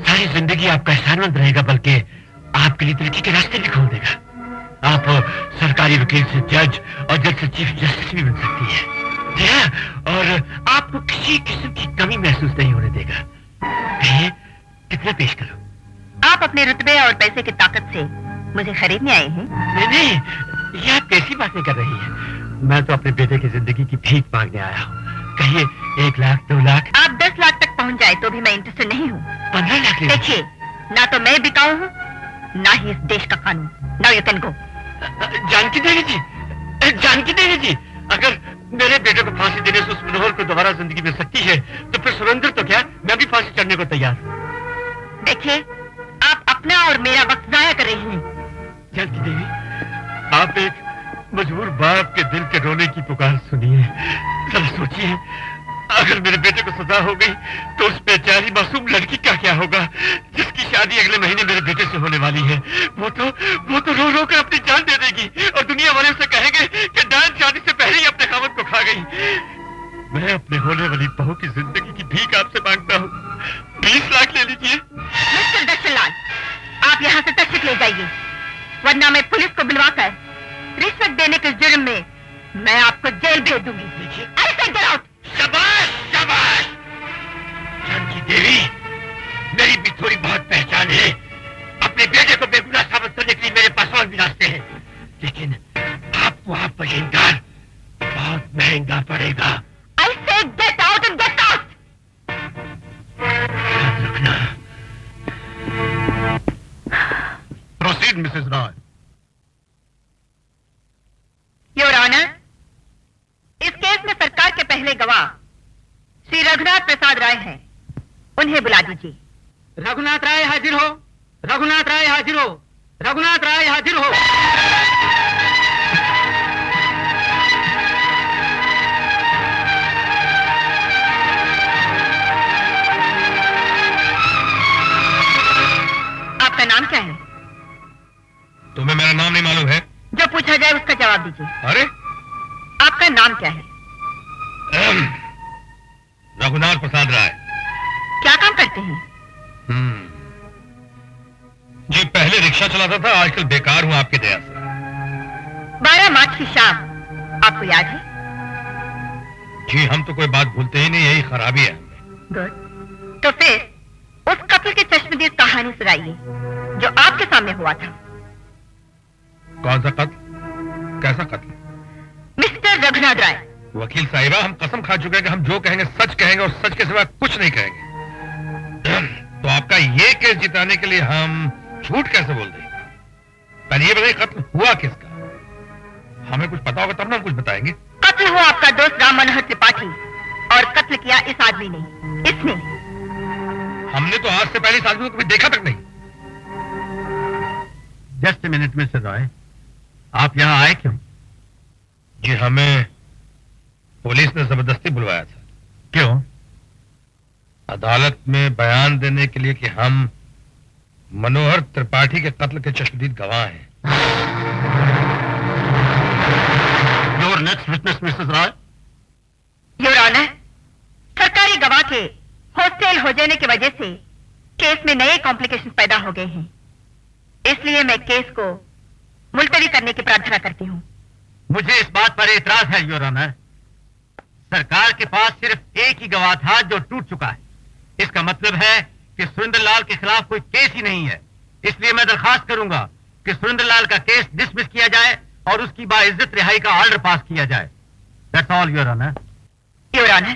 सारी जिंदगी आपका एहसानमंद रहेगा, बल्कि आपके लिए तरक्की के रास्ते भी खोल देगा। आप सरकारी वकील से जज और जज से चीफ जस्टिस भी बन सकती है। और आपको किसी किस्म की कमी महसूस नहीं होने देगा। कहिए कितना पेश करूं? आप अपने रुतबे और पैसे की ताकत से मुझे खरीदने आए हैं? नहीं, ये आप कैसी बातें कर रही हैं? मैं तो अपने बेटे की जिंदगी की भीख मांगने आया हूँ। कहिए 1 लाख, 2 लाख? आप 10 लाख तक पहुँच जाए तो भी मैं इंटरेस्टेड नहीं हूँ। 15 लाख? देखिए, ना तो मैं बिकाऊ हूँ, ना ही इस देश का कानून। Now you can go. Janki Devi ji, Janki Devi ji, अगर मेरे बेटे को फांसी देने से उस मनोहर को दोबारा जिंदगी मिल सकती है, तो फिर सुरेंद्र तो क्या, मैं भी फांसी चढ़ने को तैयार हूँ। देखिए, आप अपना और मेरा वक्त जाया कर रही हैं। जानकी देवी, आप एक मजबूर बाप के दिल के रोने की पुकार सुनिए। जरा सोचिए, अगर मेरे बेटे को सजा हो गई तो उस बेचारी मासूम लड़की का क्या होगा, जिसकी शादी अगले महीने मेरे बेटे से होने वाली है। वो तो रो रो कर अपनी जान दे देगी और दुनिया वाले उसे कहेंगे कि डांस शादी से पहले ही अपने खामद को खा गई। मैं अपने होने वाली बहू की जिंदगी की भीख आपसे मांगता हूँ। 20 लाख ले लीजिए। मिस्टर दर्शनलाल, आप यहाँ से तशरीफ ले जाइए, वरना मैं पुलिस को बुलवाकर रिश्वत देने के जुर्म में मैं आपको जेल भेज दूंगी। देखिए, ऐसे गेट आउट। शाबाश, शाबाश। जानकी देवी, मेरी भी थोड़ी बहुत पहचान है। अपने बेटे को बेगुनाह साबित करने के लिए मेरे पास और भी रास्ते हैं, लेकिन आपको आप पर इंकार बहुत महंगा पड़ेगा। I say get out and get out. याद रखना। Proceed Mrs Roy. Your honour, इस केस में सरकार के पहले गवाह श्री रघुनाथ प्रसाद राय हैं। उन्हें बुला दीजिए। रघुनाथ राय हाजिर हो, रघुनाथ राय हाजिर हो, रघुनाथ राय हाजिर हो। आपका नाम क्या है? तुम्हें मेरा नाम नहीं मालूम है? जो पूछा जाए उसका जवाब दीजिए। अरे आपका नाम क्या है? रघुनाथ प्रसाद राय। क्या काम करते हैं? जी पहले रिक्शा चलाता था, आजकल बेकार हूं आपकी दया से। 12 मार्च की शाम, आपको याद है? जी हम तो कोई बात भूलते ही नहीं, यही खराबी है। गुड। तो फिर उस कत्ल की चश्मदीद कहानी सुनाइए जो आपके सामने हुआ था। कौन सा कत्ल? कैसा कत्ल? मिस्टर रघुनाथ राय। वकील साहिबा, हम कसम खा चुके हैं कि हम जो कहेंगे सच कहेंगे और सच के सिवा कुछ नहीं कहेंगे। तो आपका ये केस जिताने के लिए हम झूठ कैसे बोल दें? पहले ये बताइए कत्ल हुआ किसका? हमें कुछ पता होगा तब ना हम कुछ बताएंगे। कत्ल हुआ आपका दोस्त राम मनोहर त्रिपाठी और कत्ल किया इस आदमी ने। इसने। हमने तो आज से पहले इस आदमी को कभी देखा तक नहीं। जस्ट मिनट मिस्टर रॉय, आप यहाँ आए क्यों? जी हमें पुलिस ने जबरदस्ती बुलवाया था। क्यों? अदालत में बयान देने के लिए कि हम मनोहर त्रिपाठी के कत्ल के चश्मदीद गवाह हैं। Your next witness Mrs Roy. Your honour, सरकारी गवाह के हॉस्टेल हो जाने की वजह से केस में नए कॉम्प्लिकेशन पैदा हो गए हैं, इसलिए मैं केस को मुलतवी करने की प्रार्थना करती हूँ। मुझे इस बात पर एतराज है योर ऑनर। सरकार के पास सिर्फ एक ही गवाह था जो टूट चुका है। इसका मतलब है कि सुरेंद्र लाल के खिलाफ कोई केस ही नहीं है। इसलिए मैं दरखास्त करूंगा कि सुरेंद्र लाल का केस डिसमिस किया जाए और उसकी बाइज्जत रिहाई का ऑर्डर पास किया जाए। That's all your honour. Your honour,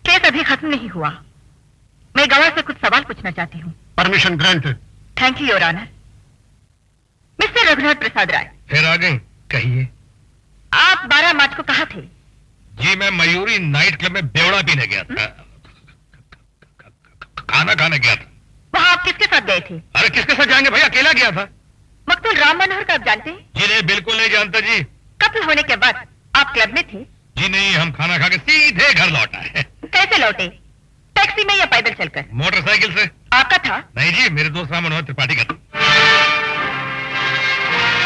case अभी खत्म नहीं हुआ। मैं गवाह से कुछ सवाल पूछना चाहती हूँ। Permission granted. Thank you your honour. Mister Raghunath Prasad Rai, फिर आ गई, कहिए। आप 12 मार्च को कहाँ थे? जी मैं मयूरी नाइट क्लब में बेवड़ा पीने गया था, खाना खाने गया था। वहाँ आप किसके साथ गए थे? अरे किसके साथ जाएंगे भैया, अकेला गया था। मकतूल राम मनोहर का आप जानते हैं? जी नहीं, बिल्कुल नहीं जानता जी। कत्ल होने के बाद आप क्लब में थे? जी नहीं, हम खाना खा के सीधे घर लौटा है। कैसे लौटे? टैक्सी में या पैदल चलकर? मोटरसाइकिल से। आपका था? नहीं जी, मेरे दोस्त राम मनोहर त्रिपाठी का था।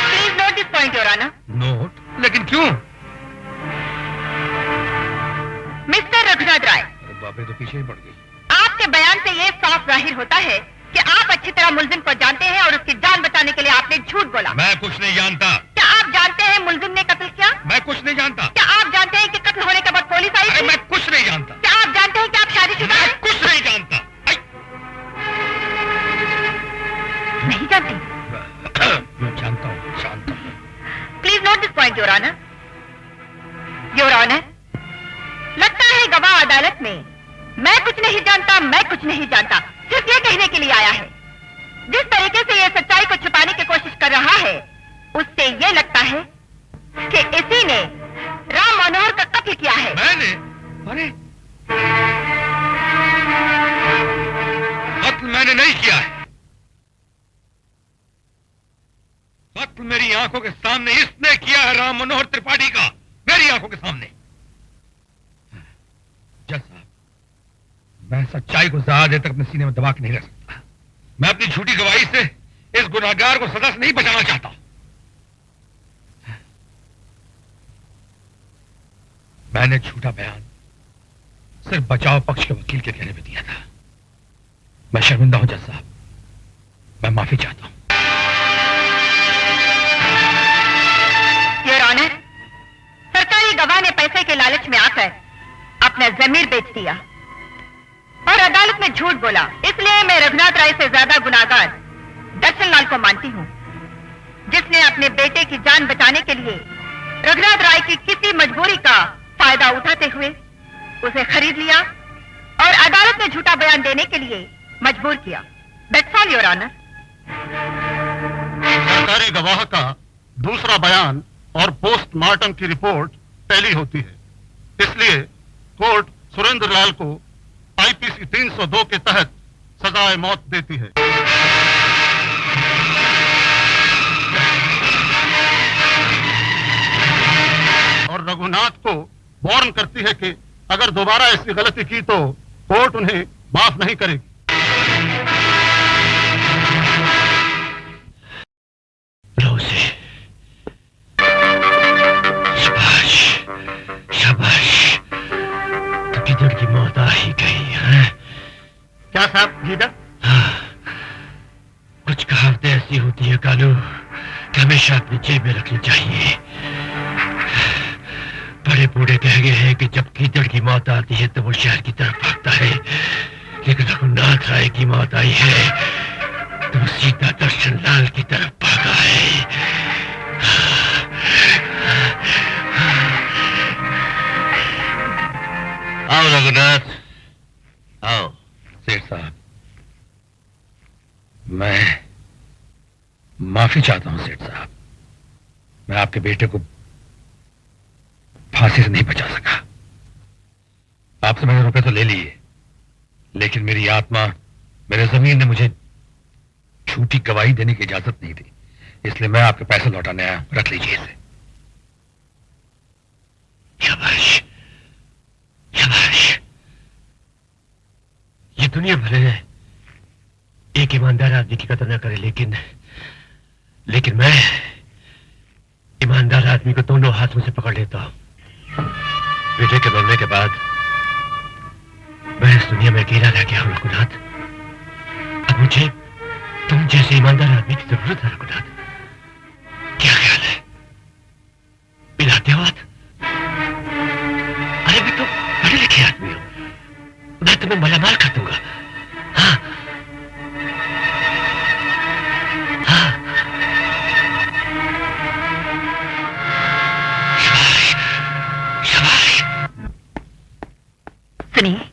Please note this point your honour. Note? लेकिन क्यों? मिस्टर रघुनाथ राय, अरे बाप रे, तो पीछे ही पड़ गई। आपके बयान से ये साफ जाहिर होता है कि आप अच्छी तरह मुलजिम को जानते हैं और उसकी जान बचाने के लिए आपने झूठ बोला। मैं कुछ नहीं जानता। क्या आप जानते हैं मुलजिम ने कत्ल किया? मैं कुछ नहीं जानता। क्या आप जानते हैं कि कत्ल होने के बाद पुलिस आई अरे थी? मैं कुछ नहीं जानता। क्या आप जानते हैं कि आप शादीशुदा हैं? मैं कुछ नहीं जानता। नहीं जानते? मैं जानता हूँ, जानता हूँ। Please note this point your honour. Your honour, लगता है गवाह अदालत में मैं कुछ नहीं जानता, मैं कुछ नहीं जानता सिर्फ ये कहने के लिए आया है। जिस तरीके से ये सच्चाई को छुपाने की कोशिश कर रहा है, उससे ये लगता है कि इसी ने राम मनोहर का कत्ल किया है। मैंने? अरे कत्ल मैंने नहीं किया है। कत्ल मेरी आंखों के सामने इसने किया है, राम मनोहर त्रिपाठी का, मेरी आंखों के सामने। जज साहब, मैं सच्चाई को ज्यादा देर तक अपने सीने में दबा के नहीं रख सकता। मैं अपनी झूठी गवाही से इस गुनाहगार को सजा से नहीं बचाना चाहता। मैंने झूठा बयान सिर्फ बचाव पक्ष के वकील के कहने पे दिया था। मैं शर्मिंदा हूं जज साहब, मैं माफी चाहता हूं। योर ऑनर, सरकारी गवाह ने पैसे के लालच में आकर अपना जमीर बेच दिया और अदालत में झूठ बोला। इसलिए मैं रघुनाथ राय से ज्यादा गुनाहगार दर्शन लाल को मानती हूँ, जिसने अपने बेटे की जान बचाने के लिए रघुनाथ राय की किसी मजबूरी का फायदा उठाते हुए उसे खरीद लिया और अदालत में झूठा बयान देने के लिए मजबूर किया। That's all your honour. सरकारी गवाह का दूसरा बयान और पोस्टमार्टम की रिपोर्ट टैली होती है, इसलिए कोर्ट सुरेंद्र लाल को आईपीसी 302 के तहत सजाए मौत देती है। और रघुनाथ को वार्न करती है कि अगर दोबारा ऐसी गलती की तो कोर्ट उन्हें माफ नहीं करेगी। शाबाश, शाबाश, तो किधर की मौत आ ही गई है। क्या साहब गीदड़? कुछ कहावतें ऐसी होती है कानू कि हमेशा अपनी जेब में रखनी चाहिए। बड़े बूढ़े कह गए हैं कि जब कीचड़ की मौत आती है तो वो शहर की तरफ भागता है, लेकिन रघुनाथ राय की मौत आई है तो वो सीधा दर्शन लाल की तरफ भागा है। आओ रघुनाथ, आओ। सेठ साहब, मैं माफी चाहता हूं सेठ साहब। मैं आपके बेटे को फांसी से नहीं बचा सका। आपसे मैंने रुपए तो ले लिए, लेकिन मेरी आत्मा, मेरे जमीन ने मुझे झूठी गवाही देने की इजाजत नहीं दी, इसलिए मैं आपके पैसे लौटाने आया। रख लीजिए इसे। शाबाश, शाबाश। ये दुनिया भले एक ईमानदार आदमी की कदर न करे, लेकिन मैं ईमानदार आदमी को दोनों हाथों से पकड़ लेता हूं। बेटे के मरने के बाद मैं इस दुनिया में अकेला रह गया हूं रघुनाथ। अब मुझे तुम जैसे ईमानदार आदमी की जरूरत है रघुनाथ। क्या ख्याल है, मिलाते हो हाथ? अरे भी तुम पढ़े लिखे आदमी हो, मैं तुम्हें मालामाल कर दूंगा। हाँ, हाँ। शाबाश, सुनिए,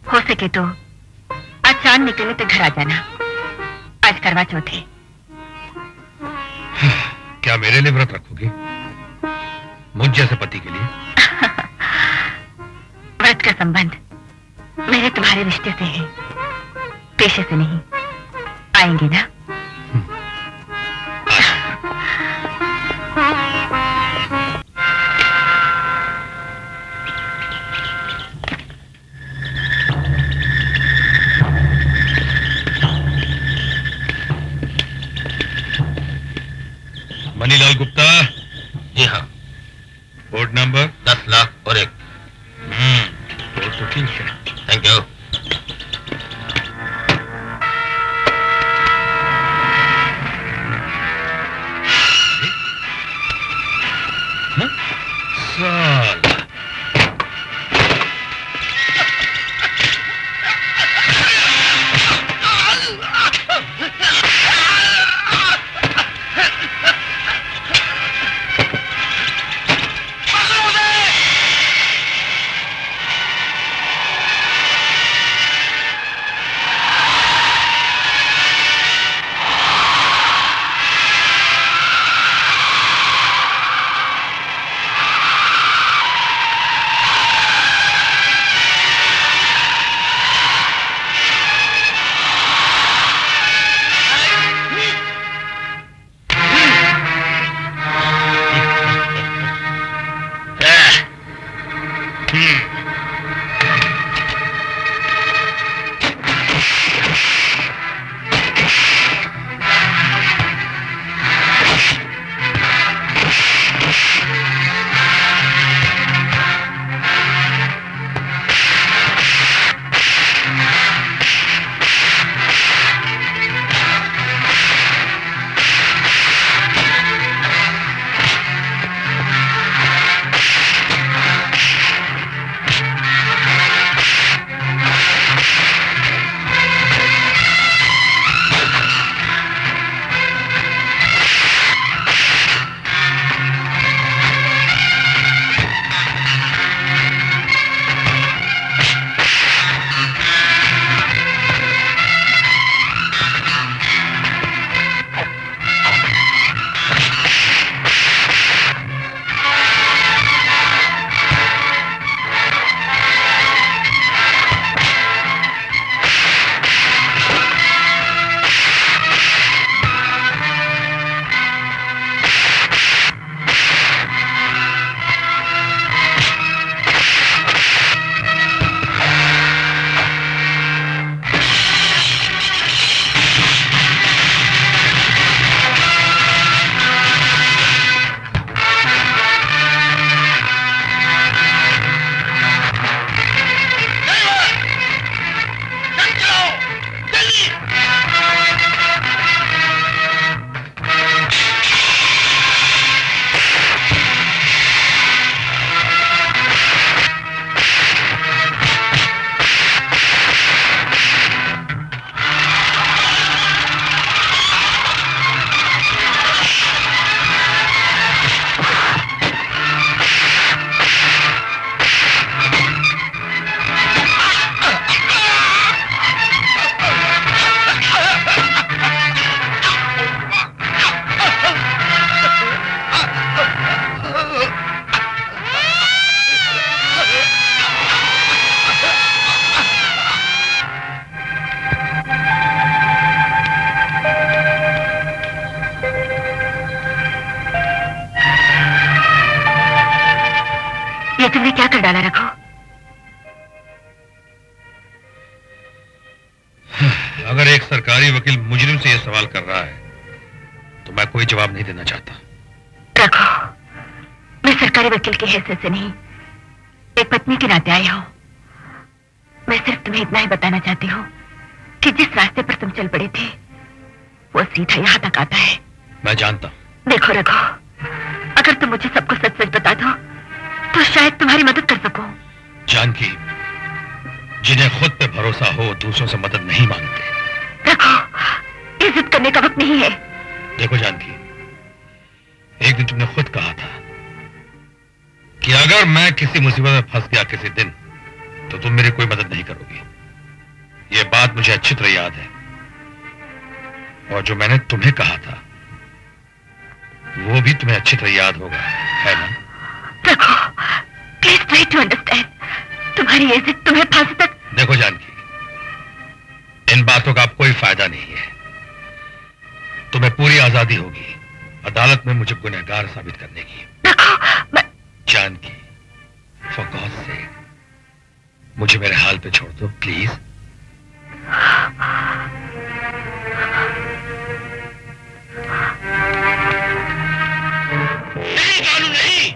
हो सके तो आज चांद निकले तो घर आ जाना। आज करवा चौथ है। क्या मेरे लिए व्रत रखोगी? मुझ जैसे पति के लिए? व्रत का संबंध मेरे तुम्हारे रिश्ते से है, पेशे से नहीं। आएंगे ना? मनीलाल गुप्ता। जी हाँ। कोड नंबर 10 लाख और 1। कोड तो ठीक है। Thank you. साला। तुमने क्या कर डाला रखो? अगर एक सरकारी वकील मुजरिम से यह सवाल कर रहा है तो मैं कोई जवाब नहीं देना चाहता। रखो, मैं सरकारी वकील की हैसियत से नहीं, एक पत्नी के नाते आई हूं। मैं सिर्फ तुम्हें इतना ही बताना चाहती हूँ कि जिस रास्ते पर तुम चल पड़े थे वो सीधा यहाँ तक आता है। मैं जानता हूँ। देखो रघु, अगर तुम मुझे सबको सच सच बता दो तो शायद तुम्हारी मदद कर सकूं। जानकी, जिन्हें खुद पे भरोसा हो दूसरों से मदद नहीं मांगते। रघु, इज्जत करने का वक्त नहीं है। देखो जानकी, एक दिन तुमने खुद कहा था कि अगर मैं किसी मुसीबत में फंस गया किसी दिन तो तुम मेरी कोई मदद नहीं करोगी। यह बात मुझे अच्छी तरह याद है, और जो मैंने तुम्हें कहा था वो भी तुम्हें अच्छी तरह याद होगा, है ना? Please try to understand. तुम्हारी इज्जत तुम्हें फांसी तक। देखो जानकी, इन बातों का अब कोई फायदा नहीं है। तुम्हें पूरी आजादी होगी अदालत में मुझे गुनहगार साबित करने की। जानकी, फॉर गॉड सेक, मुझे मेरे हाल पे छोड़ दो प्लीज। नहीं बालू, नहीं।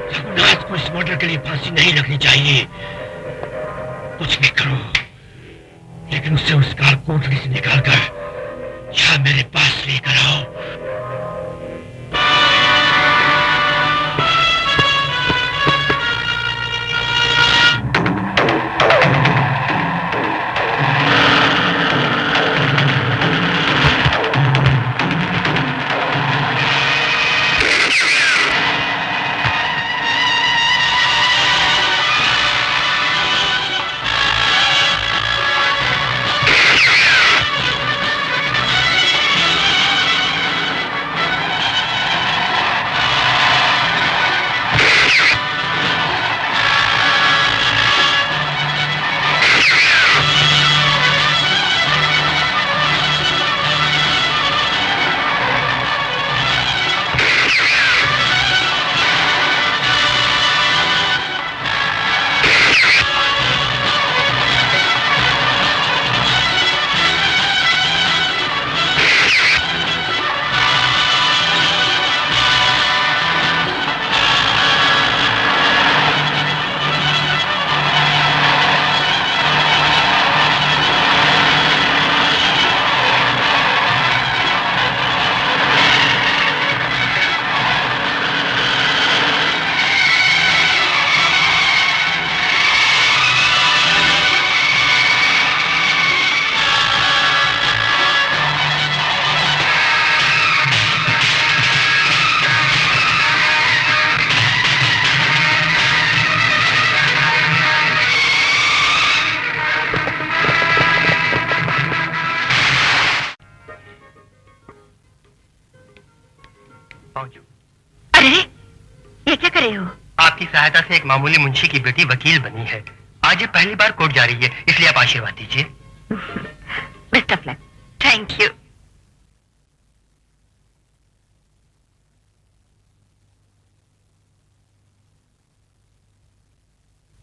रघुनाथ को इस मर्डर के लिए फांसी नहीं लगनी चाहिए। कुछ भी करो, लेकिन उसे उस काल कोठरी से निकालकर यहाँ मेरे पास लेकर आओ। आपकी सहायता से एक मामूली मुंशी की बेटी वकील बनी है। आज ये पहली बार कोर्ट जा रही है, इसलिए आप आशीर्वाद दीजिए। Best of luck. Thank you.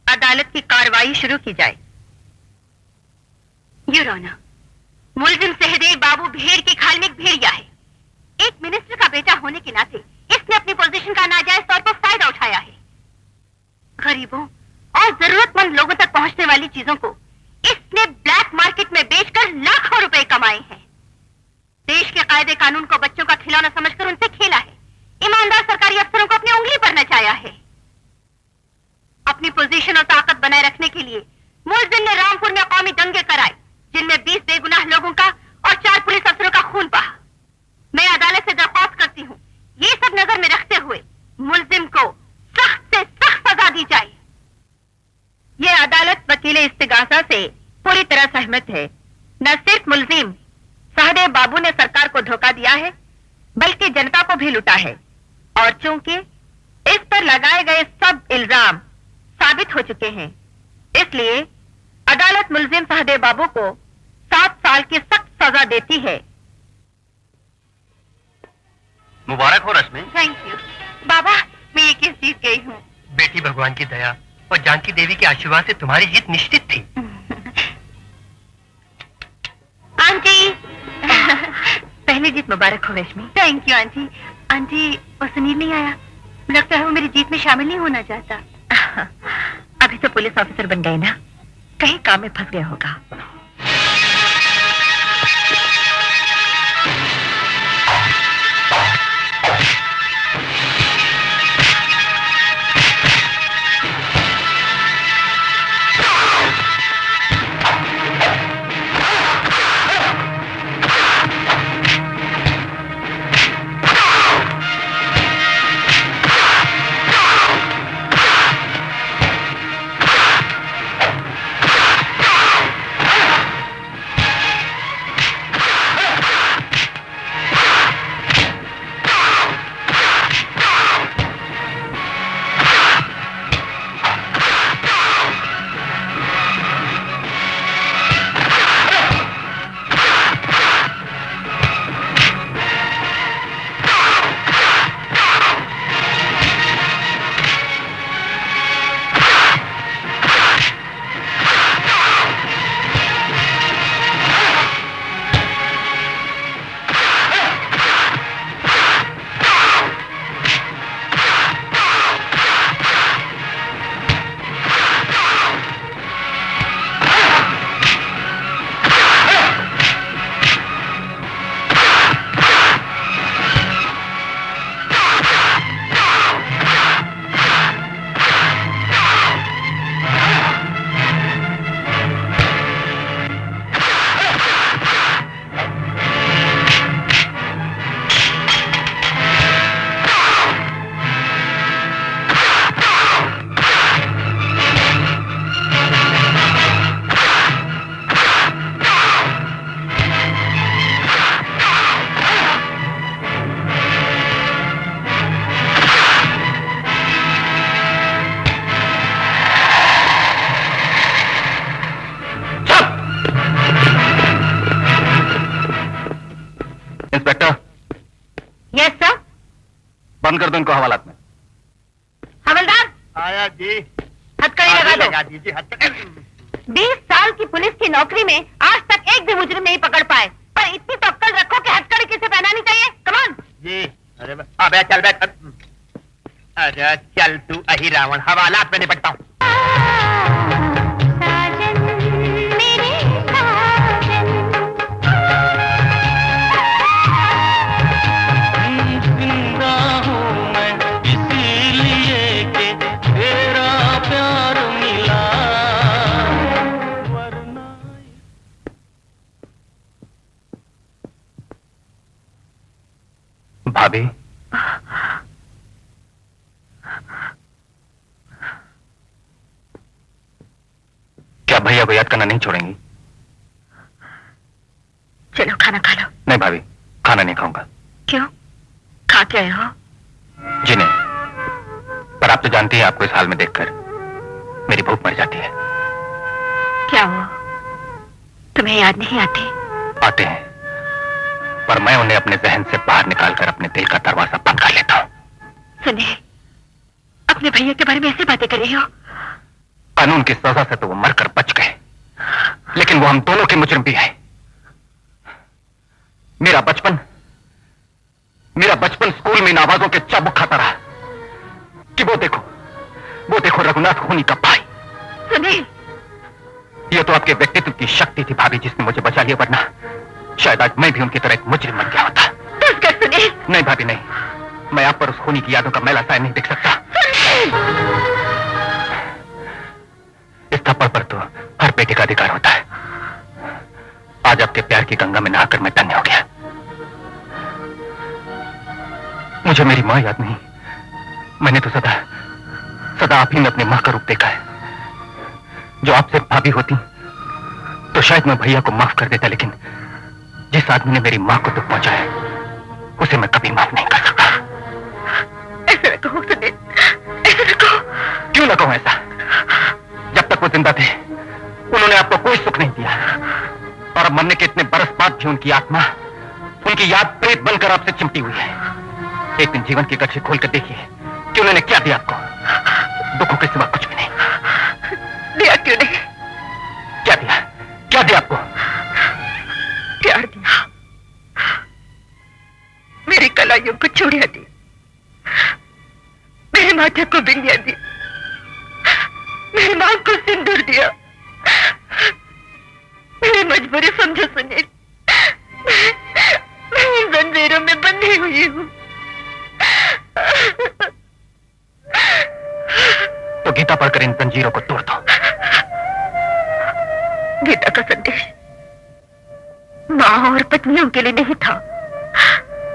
अदालत की कार्रवाई शुरू की जाए। यूर ऑनर, मुलजिम सहदेव बाबू भेड़ की खाल में एक भेड़िया है। एक मिनिस्टर का बेटा होने के नाते इसने अपनी पोजीशन का नाजायज तौर पर फायदा उठाया है। गरीबों और जरूरतमंद लोगों तक पहुंचने वाली चीजों को इसने ब्लैक मार्केट में बेचकर लाखों रुपए कमाए हैं। देश के कायदे कानून को बच्चों का खिलौना समझकर उनसे खेला है। ईमानदार सरकारी अफसरों को अपनी उंगली पर नचाया है। अपनी पोजीशन और ताकत बनाए रखने के लिए मुलजिम ने रामपुर में कौमी दंगे कराए, जिनमें 20 बेगुनाह लोगों का और 4 पुलिस अफसरों का खून बहा। मैं अदालत से दरख्वास्त करती हूँ, ये सब नजर में रखते हुए मुलजिम को सख्त से सख्त सजा दी जाए। ये अदालत वकील इस्तिगासा से पूरी तरह सहमत है। न सिर्फ मुलजिम सहदेव बाबू ने सरकार को धोखा दिया है, बल्कि जनता को भी लूटा है। और चूंकि इस पर लगाए गए सब इल्जाम साबित हो चुके हैं, इसलिए अदालत मुलजिम सहदेव बाबू को 7 साल की सख्त सजा देती है। मुबारक हो रश्मि। थैंक यू बाबा, मैं ये केस जीत गई हूँ। बेटी, भगवान की दया और जानकी देवी के आशीर्वाद से तुम्हारी जीत निश्चित थी। आंटी पहली जीत मुबारक हो Rashmi. Thank you aunty. Aunty, वो सुनील नहीं आया? लगता है वो मेरी जीत में शामिल नहीं होना चाहता। अभी तो पुलिस ऑफिसर बन गए ना, कहीं काम में फंस गया होगा। बंद कर दो इनको हवालात में। हवलदार, आया जी। हथकड़ी लगा दो। लगा दीजिए हथकड़ी। 20 साल की पुलिस की नौकरी में आज तक एक भी मुजरिम नहीं पकड़ पाए, पर इतनी तो अक्ल रखो कि हथकड़ी किसे पहनानी चाहिए। कमान। जी। अरे अबे चल बैठ। अरे चल तू अही रावण, हवालात में निपटता हूँ। भाभी, क्या भैया को याद करना नहीं छोड़ेंगी? चलो खाना खा लो। नहीं भाभी, खाना नहीं खाऊंगा। क्यों? खा के आए हो? जी नहीं, पर आप तो जानती हैं आपको इस हाल में देखकर मेरी भूख मर जाती है। क्या हो, तुम्हें याद नहीं आती? आते हैं, पर मैं उन्हें अपने जहन से बाहर निकालकर अपने दिल का दरवाजा बंद कर लेता हूँ। सुनिए, अपने भैया के बारे में ऐसे बातें कर रही हो? कानून की सजा से तो वो मरकर बच गए, लेकिन वो हम दोनों के मुजरिम भी हैं। मेरा बचपन स्कूल में इन आवाजों के चाबुक खाता रहा कि वो देखो रघुनाथ खूनी का भाई। सुनील, ये तो आपके व्यक्तित्व की शक्ति थी भाभी, जिसने मुझे बचा लिया, वरना शायद आज मैं भी उनकी तरह एक मुजरिम बन गया होता। सुनील। नहीं भाभी नहीं, मैं आप पर उस खूनी की यादों का मैला साया नहीं देख सकता। इस थप्पड़ पर तो हर बेटे का अधिकार होता है। आज आपके प्यार की गंगा में नहाकर मैं धन्य हो गया। मुझे मेरी मां याद नहीं, मैंने तो सदा आप ही में अपनी मां का रूप देखा है। जो आपसे भाभी होती तो शायद मैं भैया को माफ कर देता, लेकिन जिस आदमी ने मेरी मां को दुख पहुंचाया उसे मैं कभी माफ नहीं कर सकता। ऐसे न कहो सुनील, ऐसे न कहो। क्यों न कहूं ऐसा? जब तक वो जिंदा थे उन्होंने आपको कोई सुख नहीं दिया, और अब मरने के इतने बरस बाद भी उनकी आत्मा, उनकी याद प्रेत बनकर आपसे चिमटी हुई है। एक दिन जीवन की कच्ची खोल कर देखिए कि उन्होंने क्या दिया आपको। दुखों के सिवा कुछ भी नहीं दिया। क्यों नहीं? क्या दिया आपको? प्यार दिया, मेरी कलाइयों को चूड़ियां दी, मेरे माथे को बिंदिया दी, मेरी मां को सिंदूर दिया। मेरी मजबूरी समझो सुनील, मैं इन जंजीरों में बंधी हुई हूँ। तो गीता पढ़कर इन जंजीरों को तोड़ दो। गीता का संदेश मां और पत्नियों के लिए नहीं था।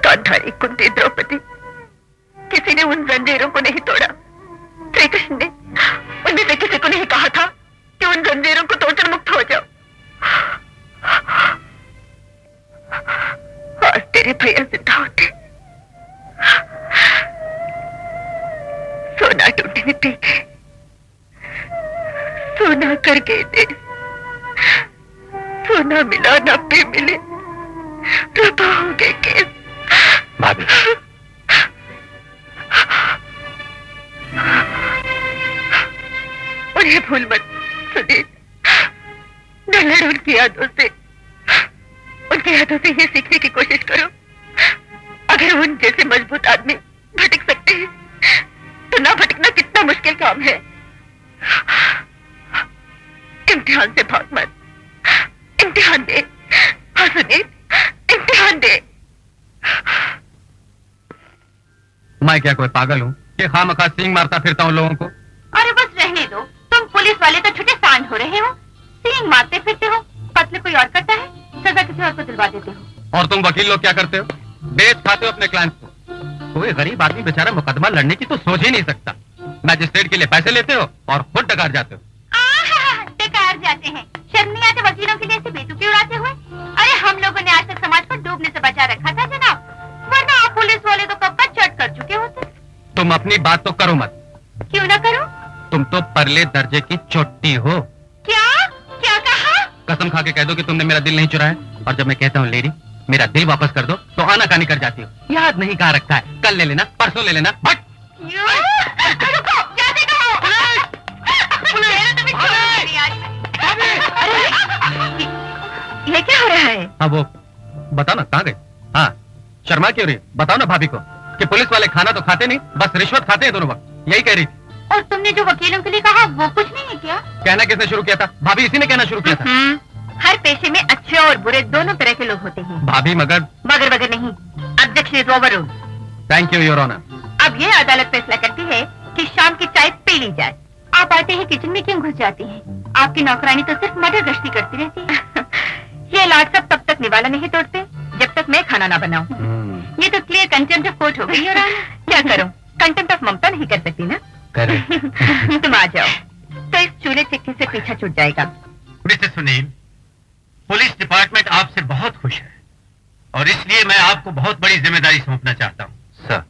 गांधारी, कुंती, द्रौपदी, किसी ने उन जंजीरों को नहीं तोड़ा। श्री कृष्ण ने उनमें से किसी को नहीं कहा था कि उन जंजीरों को तोड़कर मुक्त हो जाओ। और तेरे भैया जिंदा होते सोना ढूंढने में पीछे, सोना कर गए दे, सोना मिला ना पे मिले, रबा हो गए केस। भाभी, उन्हें भूल मत सुनील, न लड़ उनकी यादों से ये सीखने की कोशिश करो। अगर उन जैसे मजबूत आदमी भटक सकते हैं तो ना भटकना कितना मुश्किल काम है। इम्तिहान से भाग मत, इम्तिहान दे। हाँ सुनील, इम्तिहान दे। मैं क्या कोई पागल हूँ कि खामखा सींग मारता फिरता हूँ लोगों को? अरे बस रहने दो, तुम पुलिस वाले तो छुटे सांड हो रहे हो, सींग मारते फिरते हो। कत्ल कोई और करता है, सजा किसी और को दिलवा देते हो। और तुम वकील लोग क्या करते हो? बेच खाते हो अपने क्लाइंट को। कोई गरीब आदमी बेचारा मुकदमा लड़ने की तो सोच ही नहीं सकता। मैजिस्ट्रेट के लिए पैसे लेते हो और खुद डकार जाते हो। डकार जाते हैं, शर्म नहीं आते वकीलों के लिए ऐसे बेतुकी उड़ाते हुए? अरे हम लोगों ने आज तक समाज को डूबने से बचा रखा था जनाब, वरना आप पुलिस वाले तो कब का चट कर चुके होते। तुम अपनी बात तो करो मत। क्यों ना करो? तुम तो परले दर्जे की चोटी हो। क्या क्या कहा? कसम खा के कह दो कि तुमने मेरा दिल नहीं चुराया। और जब मैं कहता हूँ लेडी मेरा दिल वापस कर दो तो आनाकानी कर जाती हो। याद नहीं कहाँ रखा है, कल ले लेना, परसों ले लेना। बट रुको, क्या देखा हो? मेरा तो भी छोड़ नहीं आज। अरे, ये क्या हो रहा है? हाँ वो बताओ ना कहाँ गए? हाँ शर्मा क्यों रही? बताओ ना भाभी को कि पुलिस वाले खाना तो खाते नहीं, बस रिश्वत खाते हैं दोनों वक्त। यही कह रही थी। और तुमने जो वकीलों के लिए कहा वो कुछ नहीं है क्या? कहना किसने शुरू किया था? भाभी इसी ने कहना शुरू किया था। हर पेशे में अच्छे और बुरे दोनों तरह के लोग होते हैं। भाभी मगर मगर नहीं, objection is over. Thank you your honour. अब ये अदालत फैसला करती है कि शाम की चाय पी ली जाए। आप आते हैं किचन में क्यों घुस जाती हैं? आपकी नौकरानी तो सिर्फ मटर गश्ती करती रहती है। ये लाड सब तब तक निवाला नहीं तोड़ते जब तक मैं खाना ना बनाऊं। ये तो क्लियर कंटेम्प्ट ऑफ कोर्ट हो गई। और क्या करूं, कंटेम्प्ट ऑफ ममता नहीं कर सकती ना। तुम आ जाओ तो इस चूल्हे चक्की से पीछा छूट जाएगा। मिस्टर सुनील, पुलिस डिपार्टमेंट आपसे बहुत खुश है और इसलिए मैं आपको बहुत बड़ी जिम्मेदारी सौंपना चाहता हूँ। सर,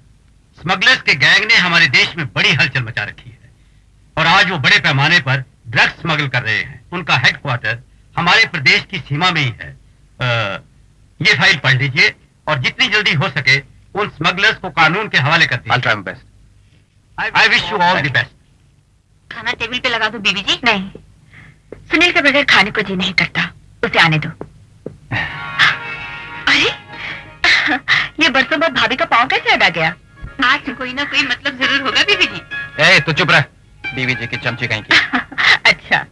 स्मगलर्स के गैंग ने हमारे देश में बड़ी हलचल मचा रखी है और आज वो बड़े पैमाने पर ड्रग्स स्मगल कर रहे हैं। उनका हेडक्वार्टर हमारे प्रदेश की सीमा में ही है। ये फाइल पढ़ लीजिए और जितनी जल्दी हो सके उन स्मगलर्स को कानून के हवाले कर दीजिए। Best. I wish you all the best. खाना टेबल पे लगा दो बीबी जी। नहीं, सुनील के बगैर खाने को जी नहीं करता, उसे आने दो। अरे ये बरसों बाद भाभी का पाँव कैसे अड़ा गया? आज कोई ना कोई मतलब जरूर होगा बीबी जी। ए तो चुप रह, बीवी जी की चमची कहीं की। अच्छा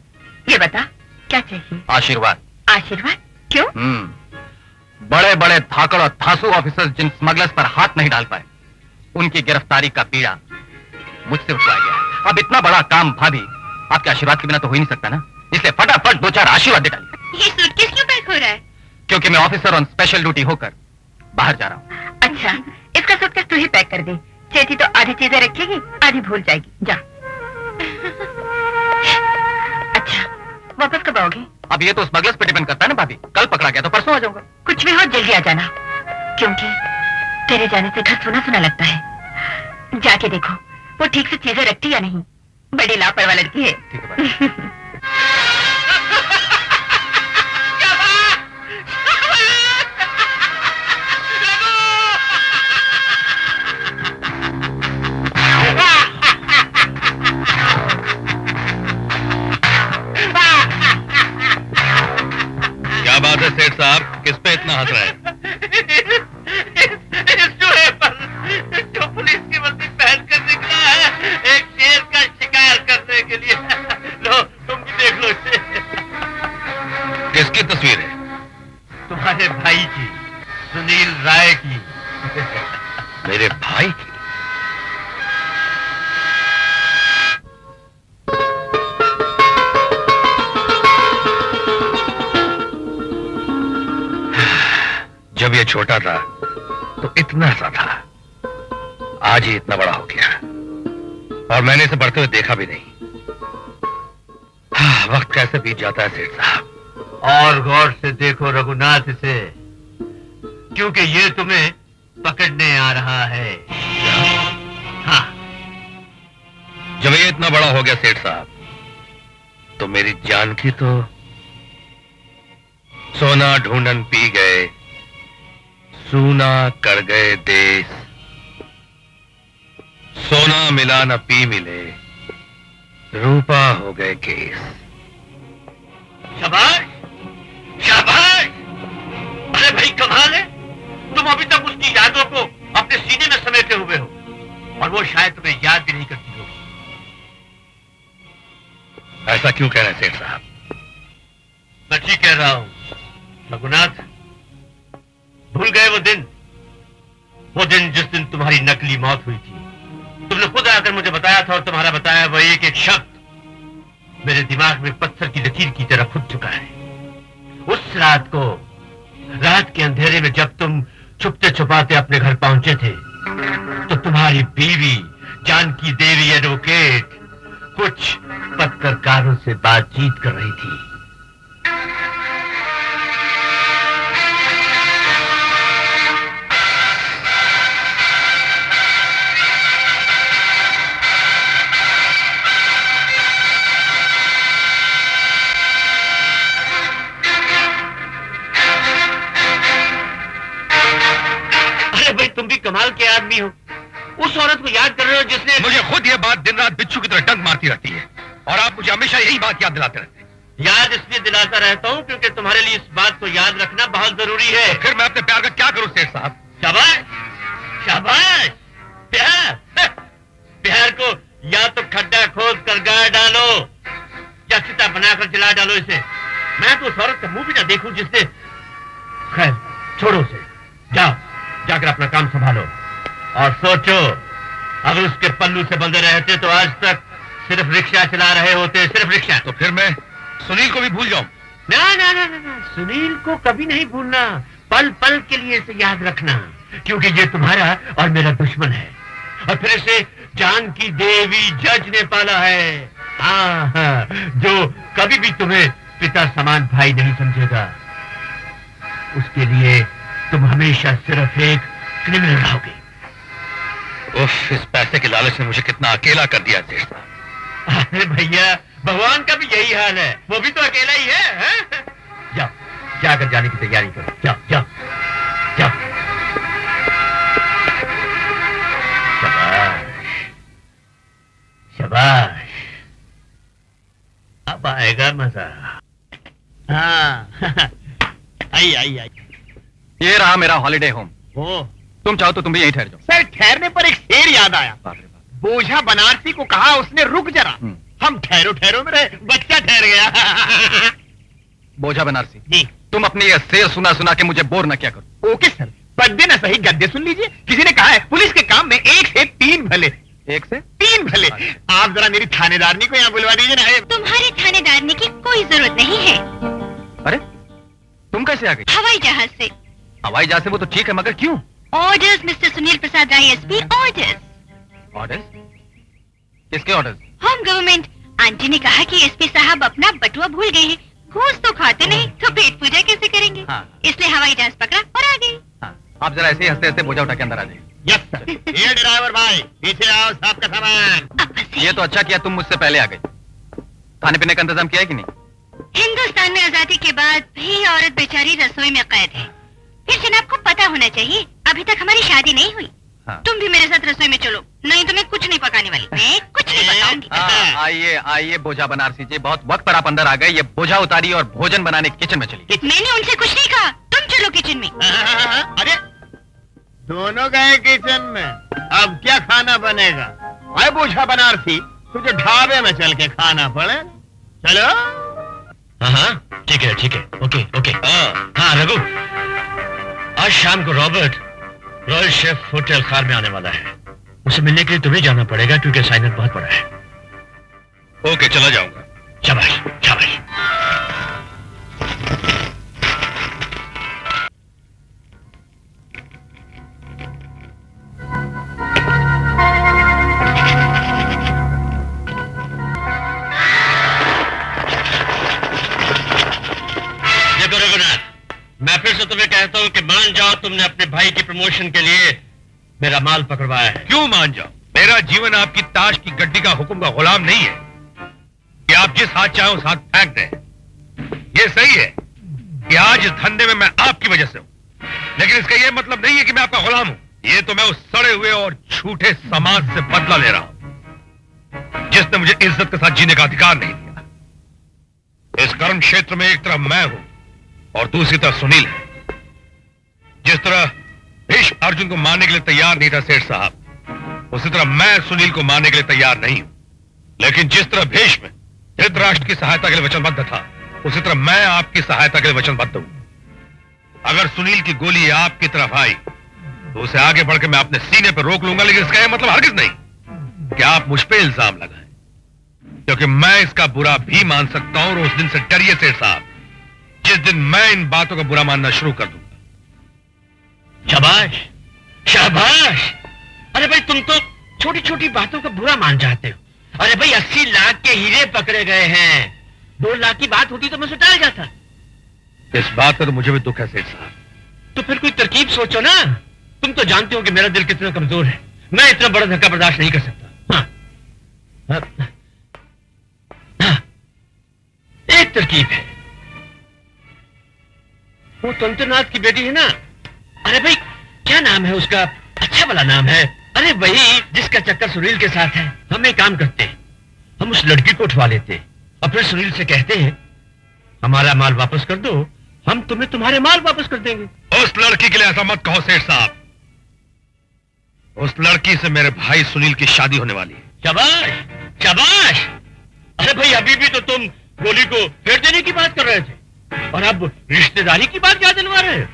ये बता क्या चाहिए? आशीर्वाद। आशीर्वाद? क्यों? बड़े बड़े धाकड़ और धांसू ऑफिसर्स जिन स्मगलर्स पर हाथ नहीं डाल पाए, उनकी गिरफ्तारी का पीड़ा मुझसे उठवाया गया है। अब इतना बड़ा काम भाभी आपके आशीर्वाद के बिना तो हो ही नहीं सकता ना, इसलिए फटाफट 2-4 आशीर्वाद दे डालिए। ये सूटकेस क्यों पैक हो रहा है? क्योंकि मैं ऑफिसर ऑन स्पेशल ड्यूटी होकर बाहर जा रहा हूँ। अच्छा इसका सूटकेस तू ही पैक कर दे। चेती तो आधी चीजें रखेगी, आधी भूल जाएगी। जा। अच्छा वापस कब आओगे? अब ये तो स्मगलर्स पे डिपेंड करता है ना भाभी, कल पकड़ा गया तो परसों आ जाऊंगा। कुछ भी हो जल्दी आ जाना, क्योंकि तेरे जाने से घर सुना सुना लगता है। जाके देखो वो ठीक से चीजें रखती या नहीं। बड़ी लापरवाह लड़की है। ठीक है भाई। क्या बात है सेठ साहब, किस पे इतना हंस रहे हैं? इस चूहे पर जो पुलिस की वर्दी पहन कर निकला है एक शेर का शिकार करने के लिए। लो तुम भी देख लो इसे। किसकी तस्वीर है? तुम्हारे भाई की, सुनील राय की। मेरे भाई की? जब ये छोटा था तो इतना सा था, आज ही इतना बड़ा हो गया और मैंने इसे बढ़ते हुए देखा भी नहीं। वक्त कैसे बीत जाता है सेठ साहब। और गौर से देखो रघुनाथ इसे, क्योंकि ये तुम्हें पकड़ने आ रहा है। हाँ। जब ये इतना बड़ा हो गया सेठ साहब, तो मेरी जान की तो सोना ढूंढन पी गए, सूना कर गए देश, सोना मिला न पी मिले, रूपा हो गए केस। शाबाश, शाबाश। अरे भाई कमाल है, तुम अभी तक उसकी यादों को अपने सीने में समेटे हुए हो और वो शायद तुम्हें याद भी नहीं करती होगी। ऐसा क्यों कह रहे हैं सेठ साहब? मैं ठीक कह रहा हूं रघुनाथ। भूल गए वो दिन जिस दिन तुम्हारी नकली मौत हुई थी। तुमने खुद आकर मुझे बताया था और तुम्हारा बताया वह एक एक शब्द मेरे दिमाग में पत्थर की लकीर की तरह खुद चुका है। उस रात को, रात के अंधेरे में जब तुम छुपते छुपाते अपने घर पहुंचे थे, तो तुम्हारी बीवी जानकी देवी एडवोकेट कुछ पत्रकारों से बातचीत कर रही थी। कमाल के आदमी हो, उस औरत को याद कर रहे हो जिसने मुझे खुद ये बात दिन रात बिच्छू की तरह डंक मारती रहती है और आप मुझे हमेशा यही बात याद दिलाते रहते हैं। याद इसलिए दिलाता रहता हूँ क्योंकि तुम्हारे लिए इस बात को याद रखना बहुत जरूरी है। तो फिर मैं अपने प्यार का क्या करूं सेठ साहब? शाबाश, शाबाश। प्यार प्यार को या तो खड्डा खोद कर गाड़ डालो या चिता बनाकर जला डालो इसे। मैं तो उस औरत का मुंह भी ना देखूं जिसने, खैर छोड़ो उसे, जाओ जाकर अपना काम संभालो और सोचो, अगर उसके पल्लू से बंधे रहते तो आज तक सिर्फ रिक्शा चला रहे होते, सिर्फ रिक्शा। तो फिर मैं सुनील को भी भूल जाऊं? ना ना ना ना, ना। सुनील को कभी नहीं भूलना, पल पल के लिए इसे याद रखना, क्योंकि ये तुम्हारा और मेरा दुश्मन है और फिर इसे जान की देवी जज ने पाला है। हाँ हाँ, जो कभी भी तुम्हें पिता समान भाई नहीं समझेगा। उसके लिए तुम हमेशा सिर्फ एक क्रिमिनल रहोगे। उफ, इस पैसे के लालच ने मुझे कितना अकेला कर दिया सेठ साहब। अरे भैया, भगवान का भी यही हाल है, वो भी तो अकेला ही है। जाओ जाकर जाने की तैयारी करो, जाओ जाओ जाओ। शाबाश शाबाश, अब आएगा मजा। हाँ आई आई आई। ये रहा मेरा हॉलिडे होम। ओ तुम चाहो तो तुम भी यहीं ठहर जाओ। सर, ठहरने पर एक शेर याद आया। बाप रे बाप। बोझा बनारसी को कहा उसने, रुक जरा। हम ठहरो ठहरो में रहे, बच्चा ठहर गया। बोझा बनारसी, जी तुम अपनी ये शेर सुना सुना के मुझे बोर न किया करो। ओके सर, पद्य न सही गद्य सुन लीजिए। किसी ने कहा है पुलिस के काम में 1 से 3 भले। 1 से 3 भले। आप जरा मेरी थानेदारनी को यहाँ बुलवा दीजिए ना। तुम्हारे थानेदारनी की कोई जरूरत नहीं है। अरे तुम कैसे आ गई? हवाई जहाज से। हवाई जहाज से वो तो ठीक है, मगर क्यों? Orders mister Sunil Prasad Rai SP, orders. Orders? किसके ऑर्डर्स? Home government. आंटी ने कहा कि एसपी साहब अपना बटुआ भूल गए हैं, घूस तो खाते नहीं तो पेट पूजा कैसे करेंगे। हाँ। इसलिए हवाई जहाज पकड़ा और आ गई। हाँ, आप जरा ऐसे ही हंसते हंसते बोझा उठा के अंदर आ जाइए। Yes sir. ये ड्राइवर भाई, पीछे आओ, साहब का सामान। अब बस ये तो अच्छा किया तुम मुझसे पहले आ गई। खाने पीने का इंतजाम किया है कि नहीं? हिंदुस्तान में आजादी के बाद भी औरत बेचारी रसोई में कैद है। फिर जनाब को पता होना चाहिए, अभी तक हमारी शादी नहीं हुई। हाँ। तुम भी मेरे साथ रसोई में चलो, नहीं तो मैं कुछ नहीं पकाने वाली। मैं कुछ नहीं पकाऊंगी। हाँ, आइए आइए बोझा बनारसी जी, बहुत वक्त पर आप अंदर आ गए। ये बोझा उतारी और भोजन बनाने किचन में चली। मैंने उनसे कुछ नहीं कहा, तुम चलो किचन में। अरे दोनों गए किचन में, अब क्या खाना बनेगा? अरे बोझा बनारसी, तुझे ढाबे में चल के खाना पड़े। चलो। हाँ ठीक है ओके ओके। हाँ रघु, आज शाम को रॉबर्ट रॉयल शेफ होटल खार में आने वाला है। उसे मिलने के लिए तुम्हें जाना पड़ेगा क्योंकि असाइनमेंट बहुत बड़ा है। ओके, चला जाऊंगा। शाबाश शाबाश। देखो रघुनाथ, मैं फिर से तुम्हें कहता हूँ कि मान जाओ, तुमने अपने भाई की प्रमोशन के लिए मेरा माल पकड़वाया है। क्यों मान जाओ? मेरा जीवन आपकी ताश की गड्डी का हुक्म का गुलाम नहीं है कि आप जिस हाथ चाहे उस हाथ फेंक दें। ये सही है कि आज इस धंधे में मैं आपकी वजह से हूं, लेकिन इसका यह मतलब नहीं है कि मैं आपका गुलाम हूं। ये तो मैं उस सड़े हुए और झूठे समाज से बदला ले रहा हूं जिसने मुझे इज्जत के साथ जीने का अधिकार नहीं दिया। इस कर्म क्षेत्र में एक तरफ मैं हूं और दूसरी तरफ सुनील है। जिस तरह भीष्म अर्जुन को मारने के लिए तैयार नहीं था सेठ साहब, उसी तरह मैं सुनील को मारने के लिए तैयार नहीं हूं। लेकिन जिस तरह भीष्म धृतराष्ट्र की सहायता के लिए वचनबद्ध था, उसी तरह मैं आपकी सहायता के लिए वचनबद्ध हूं। अगर सुनील की गोली आपकी तरफ आई तो उसे आगे बढ़कर मैं अपने सीने पर रोक लूंगा, लेकिन इसका यह मतलब हरगिज नहीं कि आप मुझ पे इल्जाम लगाएं, क्योंकि मैं इसका बुरा भी मान सकता हूं। और उस दिन से डरिए सेठ साहब, जिस दिन मैं इन बातों का बुरा मानना शुरू कर दूंगा। शाबाश शाबाश। अरे भाई, तुम तो छोटी छोटी बातों का बुरा मान जाते हो। अरे भाई, 80 लाख के हीरे पकड़े गए हैं। 2 लाख की बात होती तो मैं सुटाल जाता। इस बात का तो मुझे भी दुख है सेठ साहब। तो फिर कोई तरकीब सोचो ना। तुम तो जानते हो कि मेरा दिल कितना कमजोर है, मैं इतना बड़ा धक्का बर्दाश्त नहीं कर सकता। हाँ, हाँ। एक तरकीब है, वो तंत्रनाथ की बेटी है ना। अरे भाई, क्या नाम है उसका? अच्छा वाला नाम है। अरे वही जिसका चक्कर सुनील के साथ है। हम एक काम करते हैं, हम उस लड़की को उठवा लेते और फिर सुनील से कहते हैं हमारा माल वापस कर दो, हम तुम्हें तुम्हारे माल वापस कर देंगे। उस लड़की के लिए ऐसा मत कहो सेठ साहब। उस लड़की से मेरे भाई सुनील की शादी होने वाली है। शाबाश शाबाश। अरे भाई अभी भी तो तुम गोली को फेर देने की बात कर रहे थे और अब रिश्तेदारी की बात क्या दिलवा रहे हो?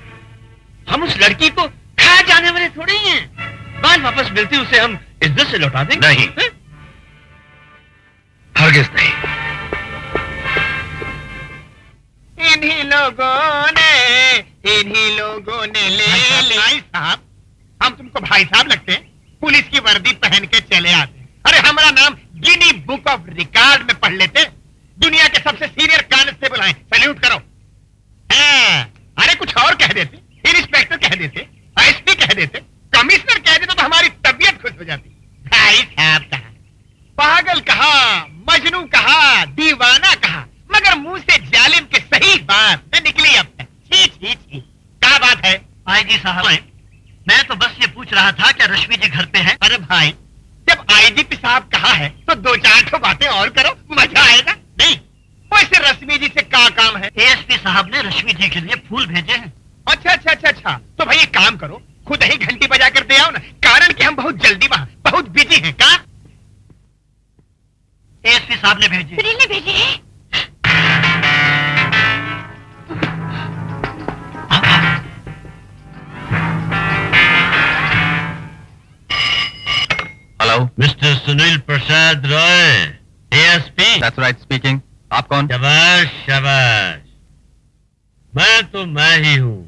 हम उस लड़की को खा जाने वाले थोड़े ही हैं। माल वापस मिलती उसे हम इज्जत से लौटा देंगे। नहीं, हरगिज नहीं। इन्हीं लोगों ने ले भाई साहब, हम तुमको भाई साहब लगते हैं? पुलिस की वर्दी पहन के चले आते। अरे हमारा नाम गिनी बुक ऑफ रिकॉर्ड में पढ़ लेते। दुनिया के सबसे सीनियर कांस्टेबल हैं, सैल्यूट करो। हाँ, अरे कुछ और कह देते, इंस्पेक्टर कह देते, एसपी कह देते, कमिश्नर कह देते तो हमारी तबीयत खुश हो जाती। भाई साहब कहा, पागल कहा, मजनू कहा, दीवाना कहा, मगर मुंह से जालिम के सही बात न निकली अब तक। छी छी छी, क्या बात है? आईजी साहब, मैं तो बस ये पूछ रहा था क्या रश्मि जी घर पे हैं? अरे भाई, जब आईजीपी साहब कहा है तो दो चार ठो बातें और करो, मजा आएगा। नहीं, वैसे रश्मि जी से क्या काम है? एएसपी साहब ने रश्मि जी के लिए फूल भेजे हैं। अच्छा अच्छा अच्छा अच्छा, तो भाई एक काम करो, खुद ही घंटी बजा कर दे आओ ना, कारण कि हम बहुत जल्दी वहाँ बहुत बिजी हैं। का एएसपी साहब ने भेजे। सुनील ने भेजे हैं। Hello, mister Sunil Prasad Roy, ASP. That's right speaking. आप कौन? शाबाश शाबाश, मैं तो मैं ही हूँ।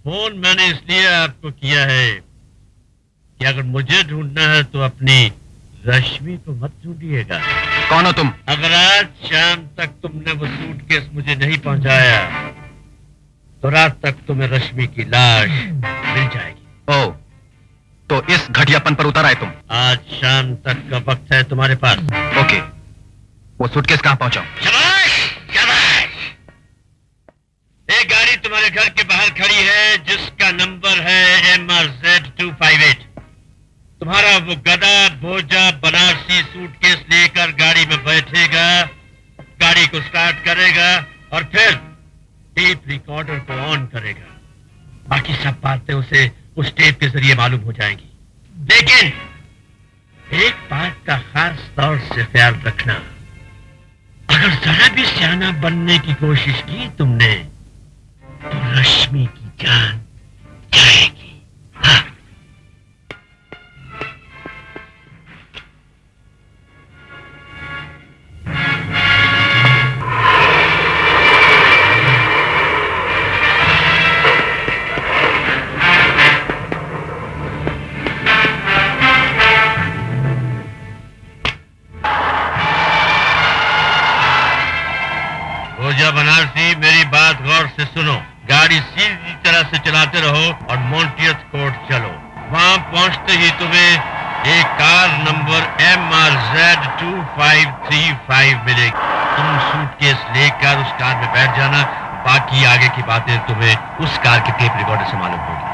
फोन मैंने इसलिए आपको किया है कि अगर मुझे ढूंढना है तो अपनी रश्मि को मत ढूंढिएगा। कौन हो तुम? अगर आज शाम तक तुमने वो सूटकेस मुझे नहीं पहुंचाया तो रात तक तुम्हें रश्मि की लाश मिल जाएगी। ओह, तो इस घटियापन पर उतर आए तुम? आज शाम तक का वक्त है तुम्हारे पास। ओके, वो सूटकेस कहाँ पहुंचाऊं? शाबाश शाबाश। एक गाड़ी तुम्हारे घर के बाहर खड़ी है जिसका नंबर है MRZ258। तुम्हारा वो गधा भोजा बनारसी सूटकेस लेकर गाड़ी में बैठेगा, गाड़ी को स्टार्ट करेगा और फिर टेप रिकॉर्डर को ऑन करेगा। बाकी सब बातें उसे उस टेप के जरिए मालूम हो जाएंगी। लेकिन एक बात का खास तौर से ख्याल रखना, अगर जरा भी सियाना बनने की कोशिश की तुमने तो रश्मि की जान जाएगी। हाँ। भोजा बनारसी, मेरी बात गौर से सुनो। गाड़ी सीधी तरह से चलाते रहो और मोंटियत कोर्ट चलो। वहां पहुंचते ही तुम्हें एक कार नंबर MRZ2535 मिलेगी। तुम सूटकेस लेकर उस कार में बैठ जाना। बाकी आगे की बातें तुम्हें उस कार के टेप रिकॉर्डर से मालूम होगी।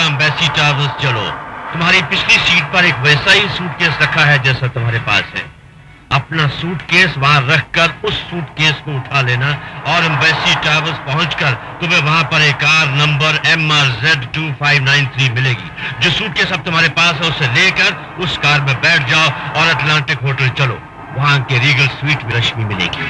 एम्बेसी टावर्स चलो। तुम्हारी पिछली सीट पर एक वैसा ही सूटकेस रखा है जैसा तुम्हारे पास है। अपना सूटकेस वहां रखकर उस सूटकेस को उठा लेना और एम्बेसी टावर्स पहुंचकर तुम्हें वहां पर एक कार नंबर MRZ2593 मिलेगी। जो सूटकेस अब तुम्हारे पास है उसे लेकर उस कार में बैठ जाओ और अटलांटिक होटल चलो। वहां के रीगल स्वीट में रश्मि मिलेगी।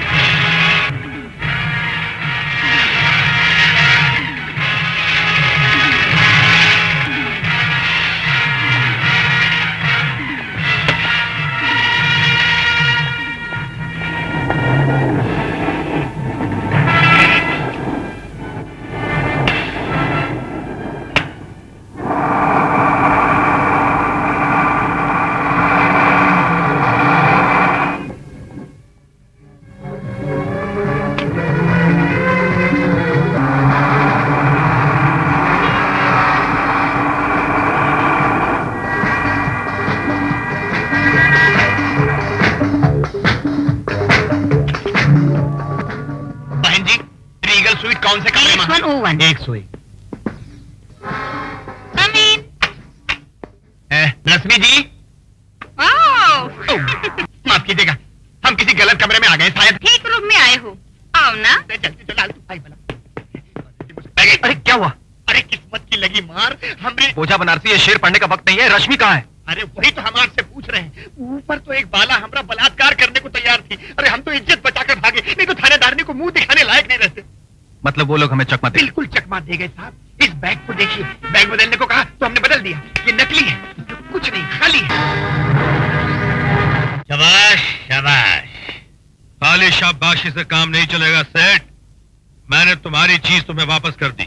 101. 101। Come in. रश्मि जी, माफ कीजिएगा, हम किसी गलत कमरे में आ गए शायद। ठीक रूम में आए हो, आओ ना। जल्दी तो डाल तू भाई भला। अरे क्या हुआ? अरे किस्मत की लगी मार हमने। पूजा बनारसी, ये शेर पढ़ने का वक्त नहीं है। रश्मि कहाँ है? अरे वही तो हम आपसे पूछ रहे हैं। ऊपर तो एक बाला हमरा बलात्कार करने को तैयार थी। अरे हम तो इज्जत बचाकर भागे, नहीं तो थानेदारनी को मुंह दिखाने लायक नहीं रहते। मतलब वो लोग हमें चकमा दे? बिल्कुल चकमा दे गए साहब। इस बैग को देखिए, बैग बदलने को कहा तो हमने बदल दिया। ये नकली है, कुछ नहीं, खाली है। शाबाश शाबाश। खाली शाबाशी से काम नहीं चलेगा सेठ। मैंने तुम्हारी चीज तुम्हें वापस कर दी,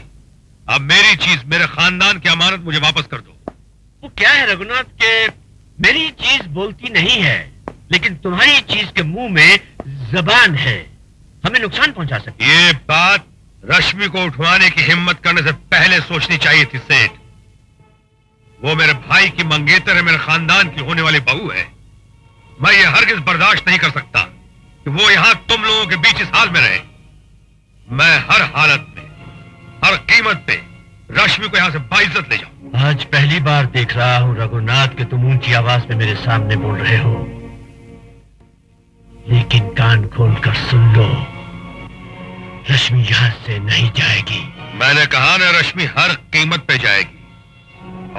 अब मेरी चीज, मेरे खानदान की अमानत मुझे वापस कर दो। वो क्या है रघुनाथ के मेरी चीज बोलती नहीं है, लेकिन तुम्हारी चीज के मुंह में जबान है, हमें नुकसान पहुंचा सकती है। ये बात रश्मि को उठवाने की हिम्मत करने से पहले सोचनी चाहिए थी सेठ। वो मेरे भाई की मंगेतर है, मेरे खानदान की होने वाली बहू है। मैं ये हरगिज बर्दाश्त नहीं कर सकता कि वो यहां तुम लोगों के बीच इस हाल में रहे। मैं हर हालत में, हर कीमत पे रश्मि को यहां से बाइज्जत ले जाऊं। आज पहली बार देख रहा हूं रघुनाथ कि तुम ऊंची आवाज में मेरे सामने बोल रहे हो, लेकिन कान खोलकर सुन लो, रश्मि यहां से नहीं जाएगी। मैंने कहा ना, रश्मि हर कीमत पे जाएगी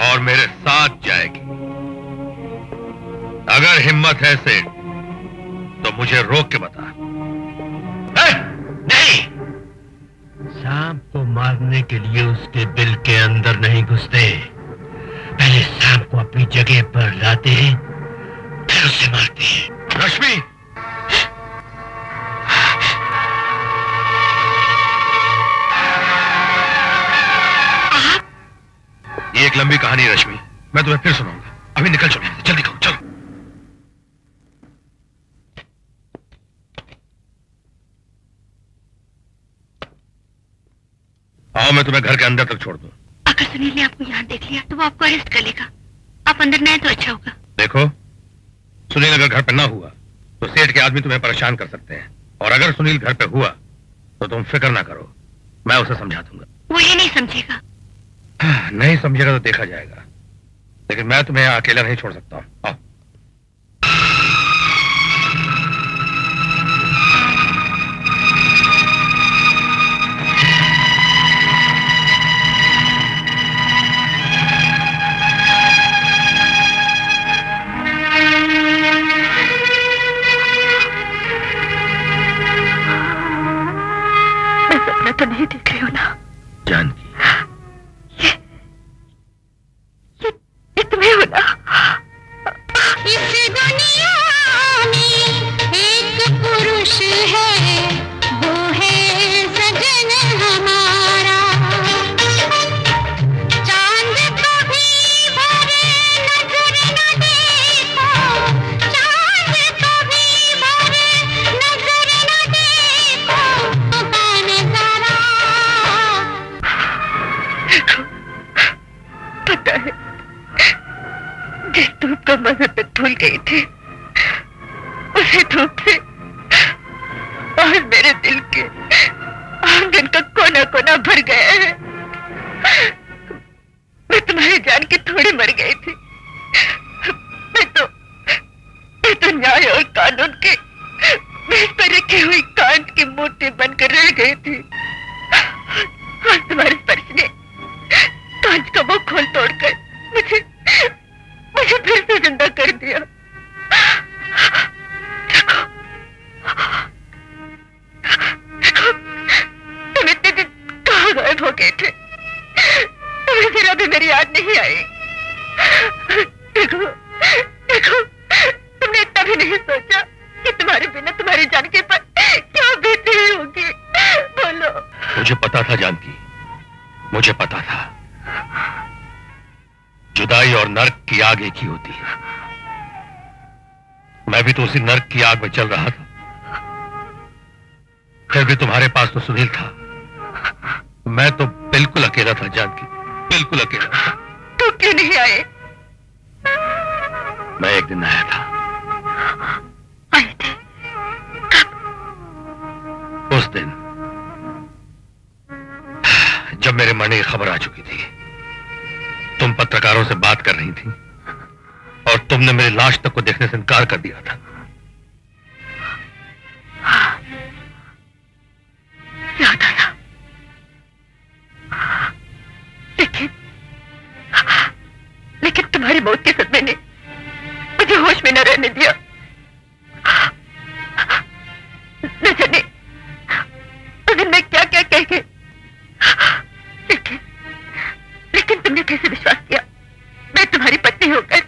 और मेरे साथ जाएगी। अगर हिम्मत है सेठ तो मुझे रोक के बता। नहीं, सांप को मारने के लिए उसके बिल के अंदर नहीं घुसते, पहले सांप को अपनी जगह पर लाते हैं, फिर उसे मारते हैं। रश्मि, ये एक लंबी कहानी है रश्मि, मैं तुम्हें फिर सुनाऊंगा। अभी निकल चलो, जल्दी करो, चलो। आओ, मैं तुम्हें घर के अंदर तक छोड़ दूं। अगर सुनील ने आपको यहाँ देख लिया तो वो आपको अरेस्ट कर लेगा। आप अंदर न आए तो अच्छा होगा। देखो, सुनील अगर घर पे ना हुआ तो सेठ के आदमी तुम्हें परेशान कर सकते हैं, और अगर सुनील घर पे हुआ तो तुम फिक्र ना करो, मैं उसे समझा दूंगा। वो ये नहीं समझेगा। नहीं समझेगा तो देखा जाएगा, लेकिन मैं तुम्हें अकेला नहीं छोड़ सकता। आओ। मैं सपना तो नहीं देख रही हूँ ना? जानकी, ये तुम्हें हो ना? इस दुनिया में एक पुरुष है, वो है सजन हमारा। चांद को भी भरे नजर न देखो, चांद को भी भरे नजर न देखो, कान जरा। पता है, जिस धूप को मजहब पे भूल गई थी, उसी धूप से और मेरे दिल के आंगन का कोना कोना भर गया है। मैं तुम्हारी जान के थोड़ी मर गई थी। मैं तो न्याय और कानून के मेज पर रखी हुई कांच की मूर्ति बनकर रह गई थी। और तुम्हारे स्पर्श ने कांच का वो खोल तोड़कर मुझे फिर से जिंदा कर दिया। देखो, तुम इतने दिन कहाँ गायब हो गए थे? तुम्हें जरा भी मेरी याद नहीं आई। देखो, तुमने इतना भी नहीं सोचा कि तुम्हारे बिना तुम्हारी जानकी पर क्या बीती हुई होगी। बोलो। मुझे पता था जानकी, मुझे पता था। जुदाई और नर्क की आग एक ही होती है। मैं भी तो उसी नर्क की आग में चल रहा था, फिर भी तुम्हारे पास तो सुनील था। मैं तो बिल्कुल अकेला था जानकी, बिल्कुल अकेला था। तुम क्यों नहीं आए? मैं एक दिन आया था। आए थे? कब? उस दिन जब मेरे मरने की खबर आ चुकी थी, तुम पत्रकारों से बात कर रही थी और तुमने मेरी लाश तक को देखने से इनकार कर दिया था। याद आया, लेकिन तुम्हारी मौत के सदमे ने मुझे होश में न रहने दिया। न जाने उस दिन मैं क्या क्या कह गई, लेकिन तुमने कैसे विश्वास किया मैं तुम्हारी पत्नी होकर?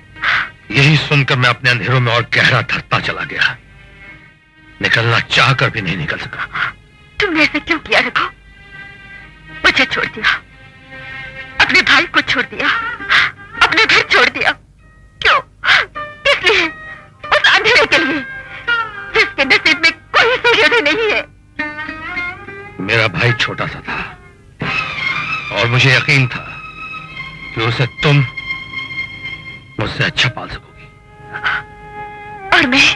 यही सुनकर मैं अपने अंधेरों में और गहरा धंसता चला गया। निकलना चाहकर भी नहीं निकल सका। तुमने ऐसा क्यों किया रघु? मुझे छोड़ दिया, अपने भाई को छोड़ दिया, अपने घर छोड़ दिया। क्यों? इसलिए, उस अंधेरे के लिए जिसके नसीब में कोई सूर्योदय नहीं है। मेरा भाई छोटा सा था और मुझे यकीन था कि उसे तुम मुझसे अच्छा पाल सकोगी। और मैं?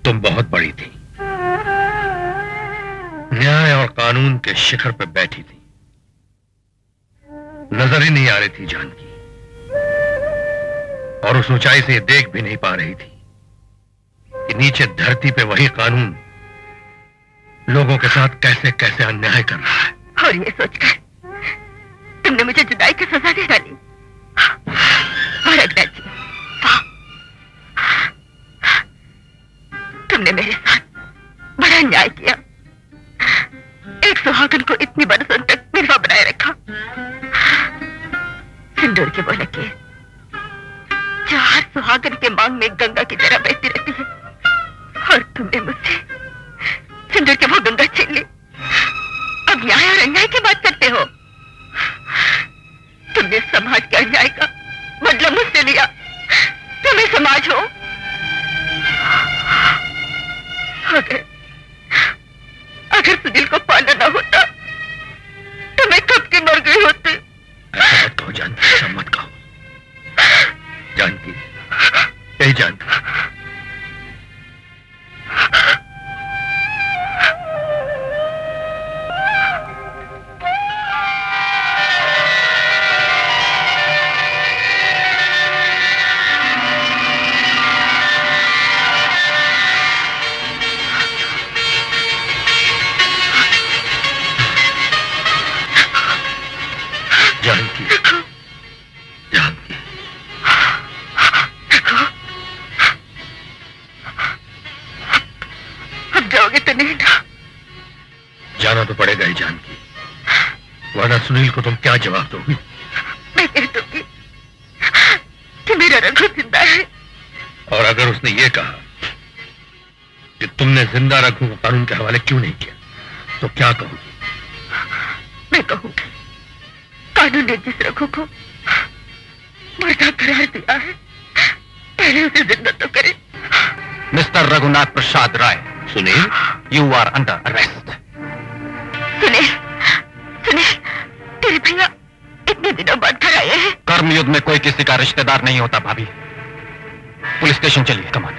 तुम बहुत बड़ी थी, न्याय और कानून के शिखर पर बैठी थी, नजर ही नहीं आ रही थी जानकी, और उस ऊंचाई से ये देख भी नहीं पा रही थी कि नीचे धरती पे वही कानून लोगों के साथ कैसे कैसे अन्याय कर रहा है। और ये सोचकर तुमने मुझे जुदाई की सजा दे डाली। और अग्रज जी, तुमने मेरे साथ बड़ा अन्याय किया। एक सुहागन को इतनी बरसों तक निर्भय बनाए रखा। सिंदूर के बोले के जो हर सुहागन के मांग में गंगा की तरह बहती रहती है, और तुमने मुझसे सिंदूर के वो गंगा छीन ली। अब न्याय और अन्याय की बात करते हो। तुमने समाज के अन्याय का बदला मुझसे लिया। तुम्हें समाज हो। अगर सुनील को पाला ना होता तो मैं कब की मर गई होती। ऐसा मत कहो जानकी, ऐसा मत कहो जानकी, यही जानकी। जानकी, जानकी, अब जाओगे तो नहीं ना? जाना तो पड़ेगा ही जानकी, वरना सुनील को तुम क्या जवाब दोगी? मैं कह दूंगी कि मेरा रघु जिंदा है। और अगर उसने ये कहा कि तुमने जिंदा रघु को कानून के हवाले क्यों नहीं किया, तो क्या कहोगी? मैं कहूंगी कानून ने जिस रघु को मुर्दा करार दिया है, पहले उसे जिंदा तो करे। Mr Raghunath Prasad Rai, Sunil, you are under arrest. Sunil, Sunil, तेरे भैया इतने दिनों बाद घर आए हैं। कर्मयुद्ध में कोई किसी का रिश्तेदार नहीं होता भाभी। पुलिस स्टेशन चलिए, come on.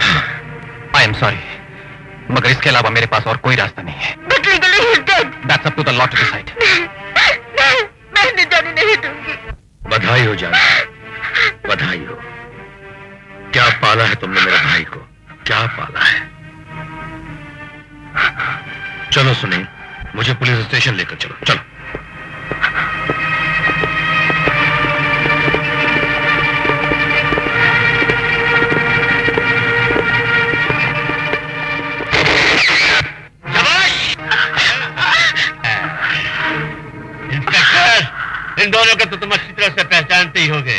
I am sorry, मगर इसके अलावा मेरे पास और कोई रास्ता नहीं है। But legally he is dead. That's up to the law to decide. नहीं, मैं इन्हें जाने नहीं दूंगी। बधाई हो जानकी, बधाई हो। क्या पाला है तुमने मेरे भाई को, क्या पाला है। चलो सुनील, मुझे पुलिस स्टेशन लेकर चलो, चलो। इन दोनों को तो तुम अच्छी तरह से पहचानते ही होगे।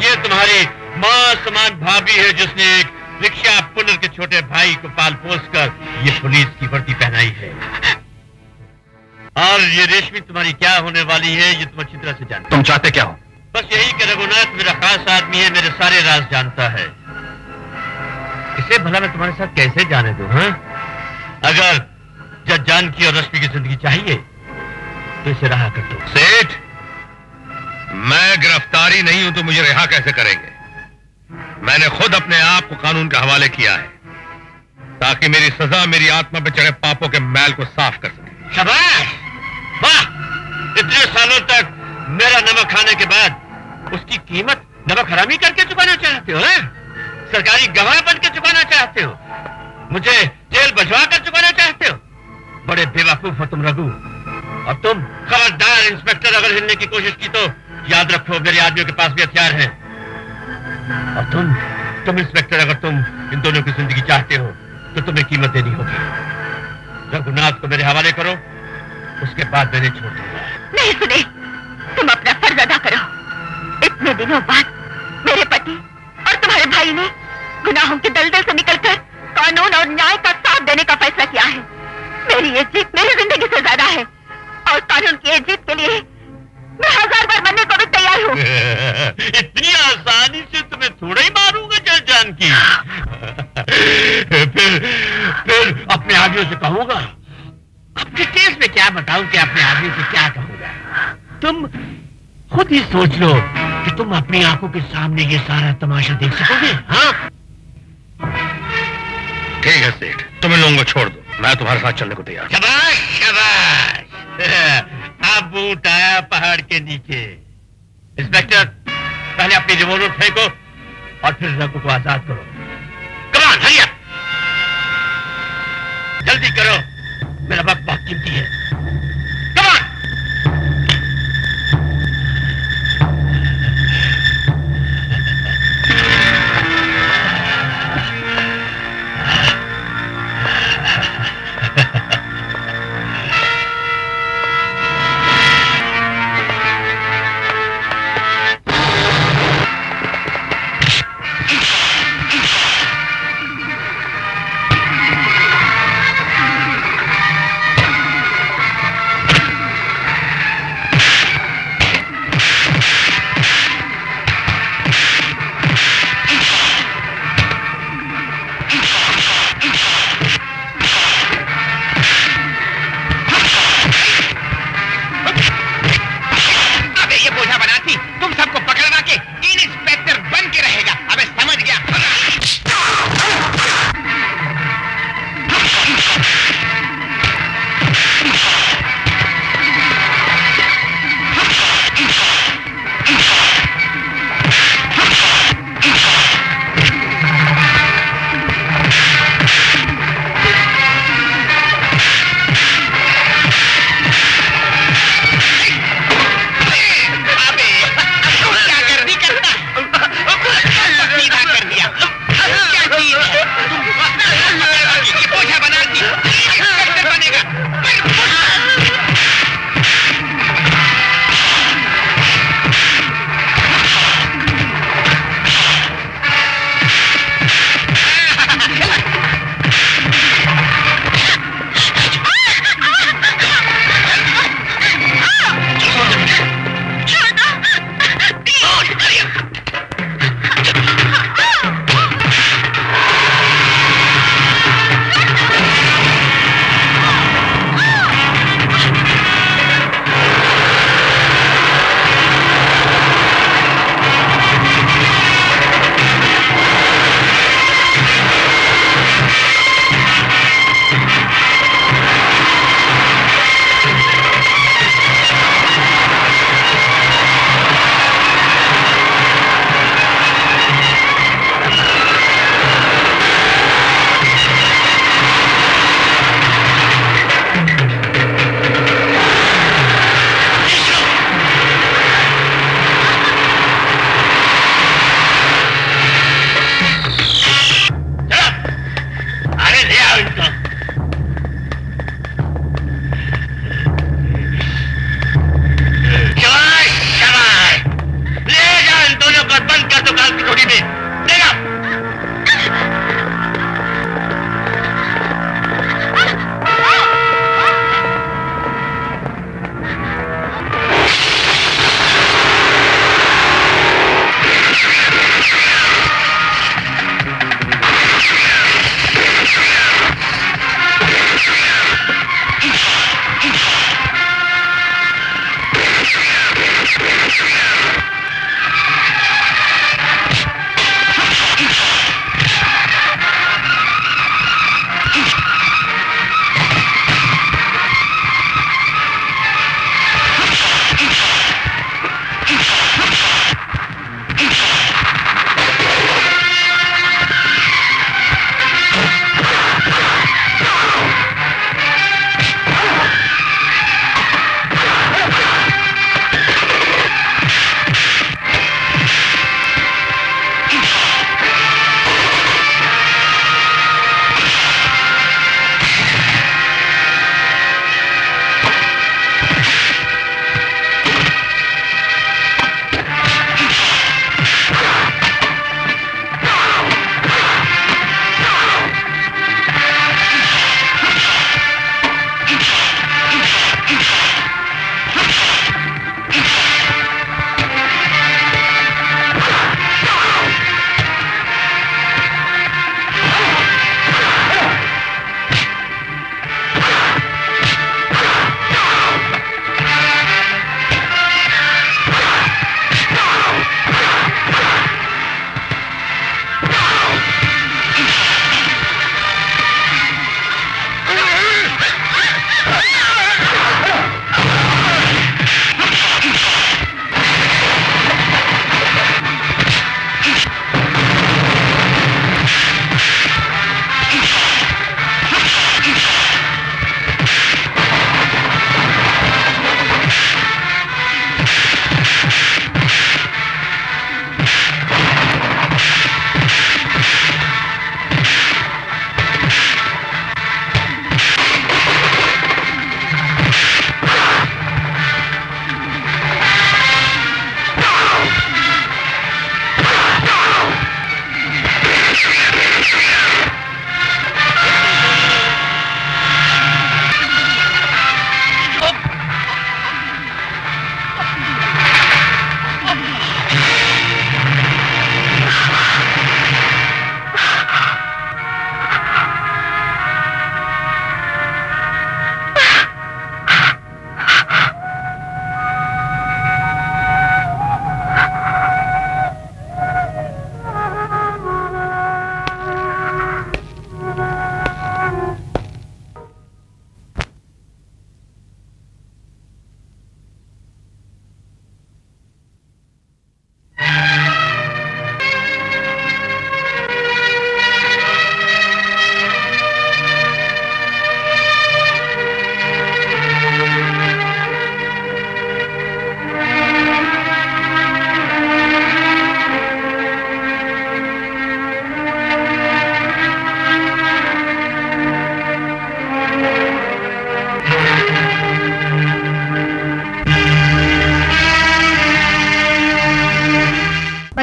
ये तुम्हारी मां समान भाभी है जिसने एक रिक्शा पुनर के छोटे भाई को पाल पोस कर ये पुलिस की वर्दी पहनाई है। और ये रेशमी तुम्हारी क्या होने वाली है ये तुम अच्छी तरह से जानते। तुम चाहते क्या हो? बस यही कि रघुनाथ मेरा खास आदमी है, मेरे सारे राज जानता है। इसे भला मैं तुम्हारे साथ कैसे जाने दूं? हाँ? अगर जज जानकी और रश्मि की जिंदगी चाहिए तो इसे रहा कर दो। सेठ, मैं गिरफ्तारी नहीं हूं तो मुझे रिहा कैसे करेंगे? मैंने खुद अपने आप को कानून के हवाले किया है ताकि मेरी सजा मेरी आत्मा पर चढ़े पापों के मैल को साफ कर सके। शाबाश, वाह! इतने सालों तक मेरा नमक खाने के बाद उसकी कीमत नमक हरामी करके चुकाना चाहते हो, हैं? सरकारी गवाह बन के चुकाना चाहते हो, मुझे जेल भिजवा कर चुकाना चाहते हो। बड़े बेवकूफ हो तुम रघु। और तुम खबरदार, इंस्पेक्टर अगर हिलने की कोशिश की तो याद रखो मेरे आदमियों के पास भी हथियार हैं। और तुम इंस्पेक्टर, अगर तुम इन दोनों की जिंदगी चाहते हो तो तुम्हें कीमत देनी होगी। रघुनाथ को मेरे हवाले करो, उसके बाद मैंने छोड़ दूंगा। नहीं सुने, तुम अपना फर्ज अदा करो। इतने दिनों बाद मेरे पति और तुम्हारे भाई ने गुनाहों के दलदल से निकलकर कानून और न्याय का साथ देने का फैसला किया है। मेरी ये जीत मेरी जिंदगी से ज्यादा है, और कानून की ये जीत के लिए मैं 1000 बार मरने को भी तैयार हूँ। इतनी आसानी से तुम्हें थोड़ा ही मारूंगा जज जानकी। फिर अपने आदमियों से कहूंगा, अपने केस में क्या बताऊं कि अपने आदमी से क्या कहूंगा। तुम खुद ही सोच लो कि तुम अपनी आंखों के सामने ये सारा तमाशा देख सकोगे। हाँ, ठीक है सेठ, तुम इन लोगों को छोड़ दो, मैं तुम्हारे साथ चलने को तैयार। शाबाश शाबाश। अब ऊंट आया पहाड़ के नीचे। इंस्पेक्टर, पहले अपनी रिवॉल्वर फेंको और फिर रघु को आजाद करो। कमान, हरी अप, जल्दी करो, मेरा वक्त बहुत कीमती है। कमान।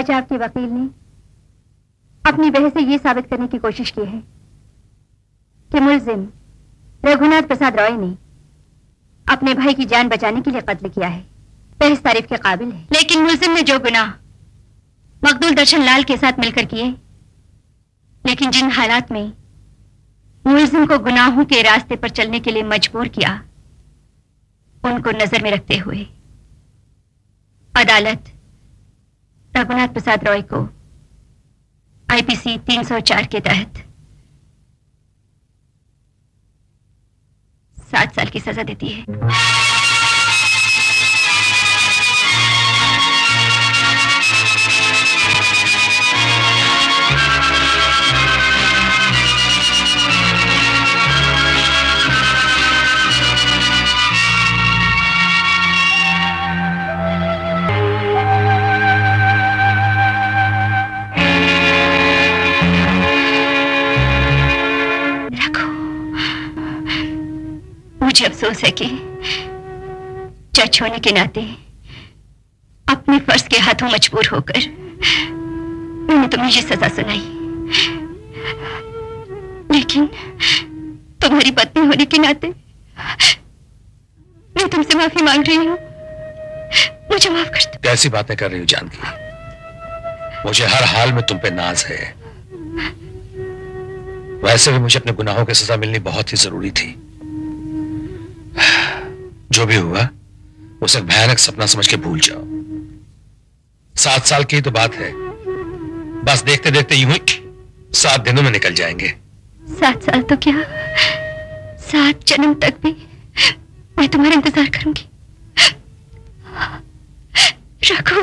आज आपके वकील ने अपनी बहस से ये साबित करने की कोशिश की है कि मुलजिम रघुनाथ प्रसाद रॉय ने अपने भाई की जान बचाने के लिए कत्ल किया है। बहस तारीफ के काबिल है, लेकिन मुलजिम ने जो गुनाह मकदूल दर्शन लाल के साथ मिलकर किए, लेकिन जिन हालात में मुलजिम को गुनाहों के रास्ते पर चलने के लिए मजबूर किया, उनको नजर में रखते हुए अदालत रघुनाथ प्रसाद रॉय को आईपीसी 304 के तहत 7 साल की सजा देती है। मुझे अफसोस है कि जज होने के नाते अपने फर्ज के हाथों मजबूर होकर मैंने तुम्हें ये सजा सुनाई, लेकिन तुम्हारी पत्नी होने के नाते मैं तुमसे माफी मांग रही हूँ। मुझे माफ कर दो। कैसी बातें कर रही हो जानकी? मुझे हर हाल में तुम पे नाज है। वैसे भी मुझे अपने गुनाहों की सजा मिलनी बहुत ही जरूरी थी। जो भी हुआ उसे एक भयानक सपना समझ के भूल जाओ। 7 साल की तो बात है, बस देखते देखते यूं ही 7 दिनों में निकल जाएंगे। 7 साल तो क्या, 7 जन्म तक भी मैं तुम्हारा इंतजार करूंगी। रघु।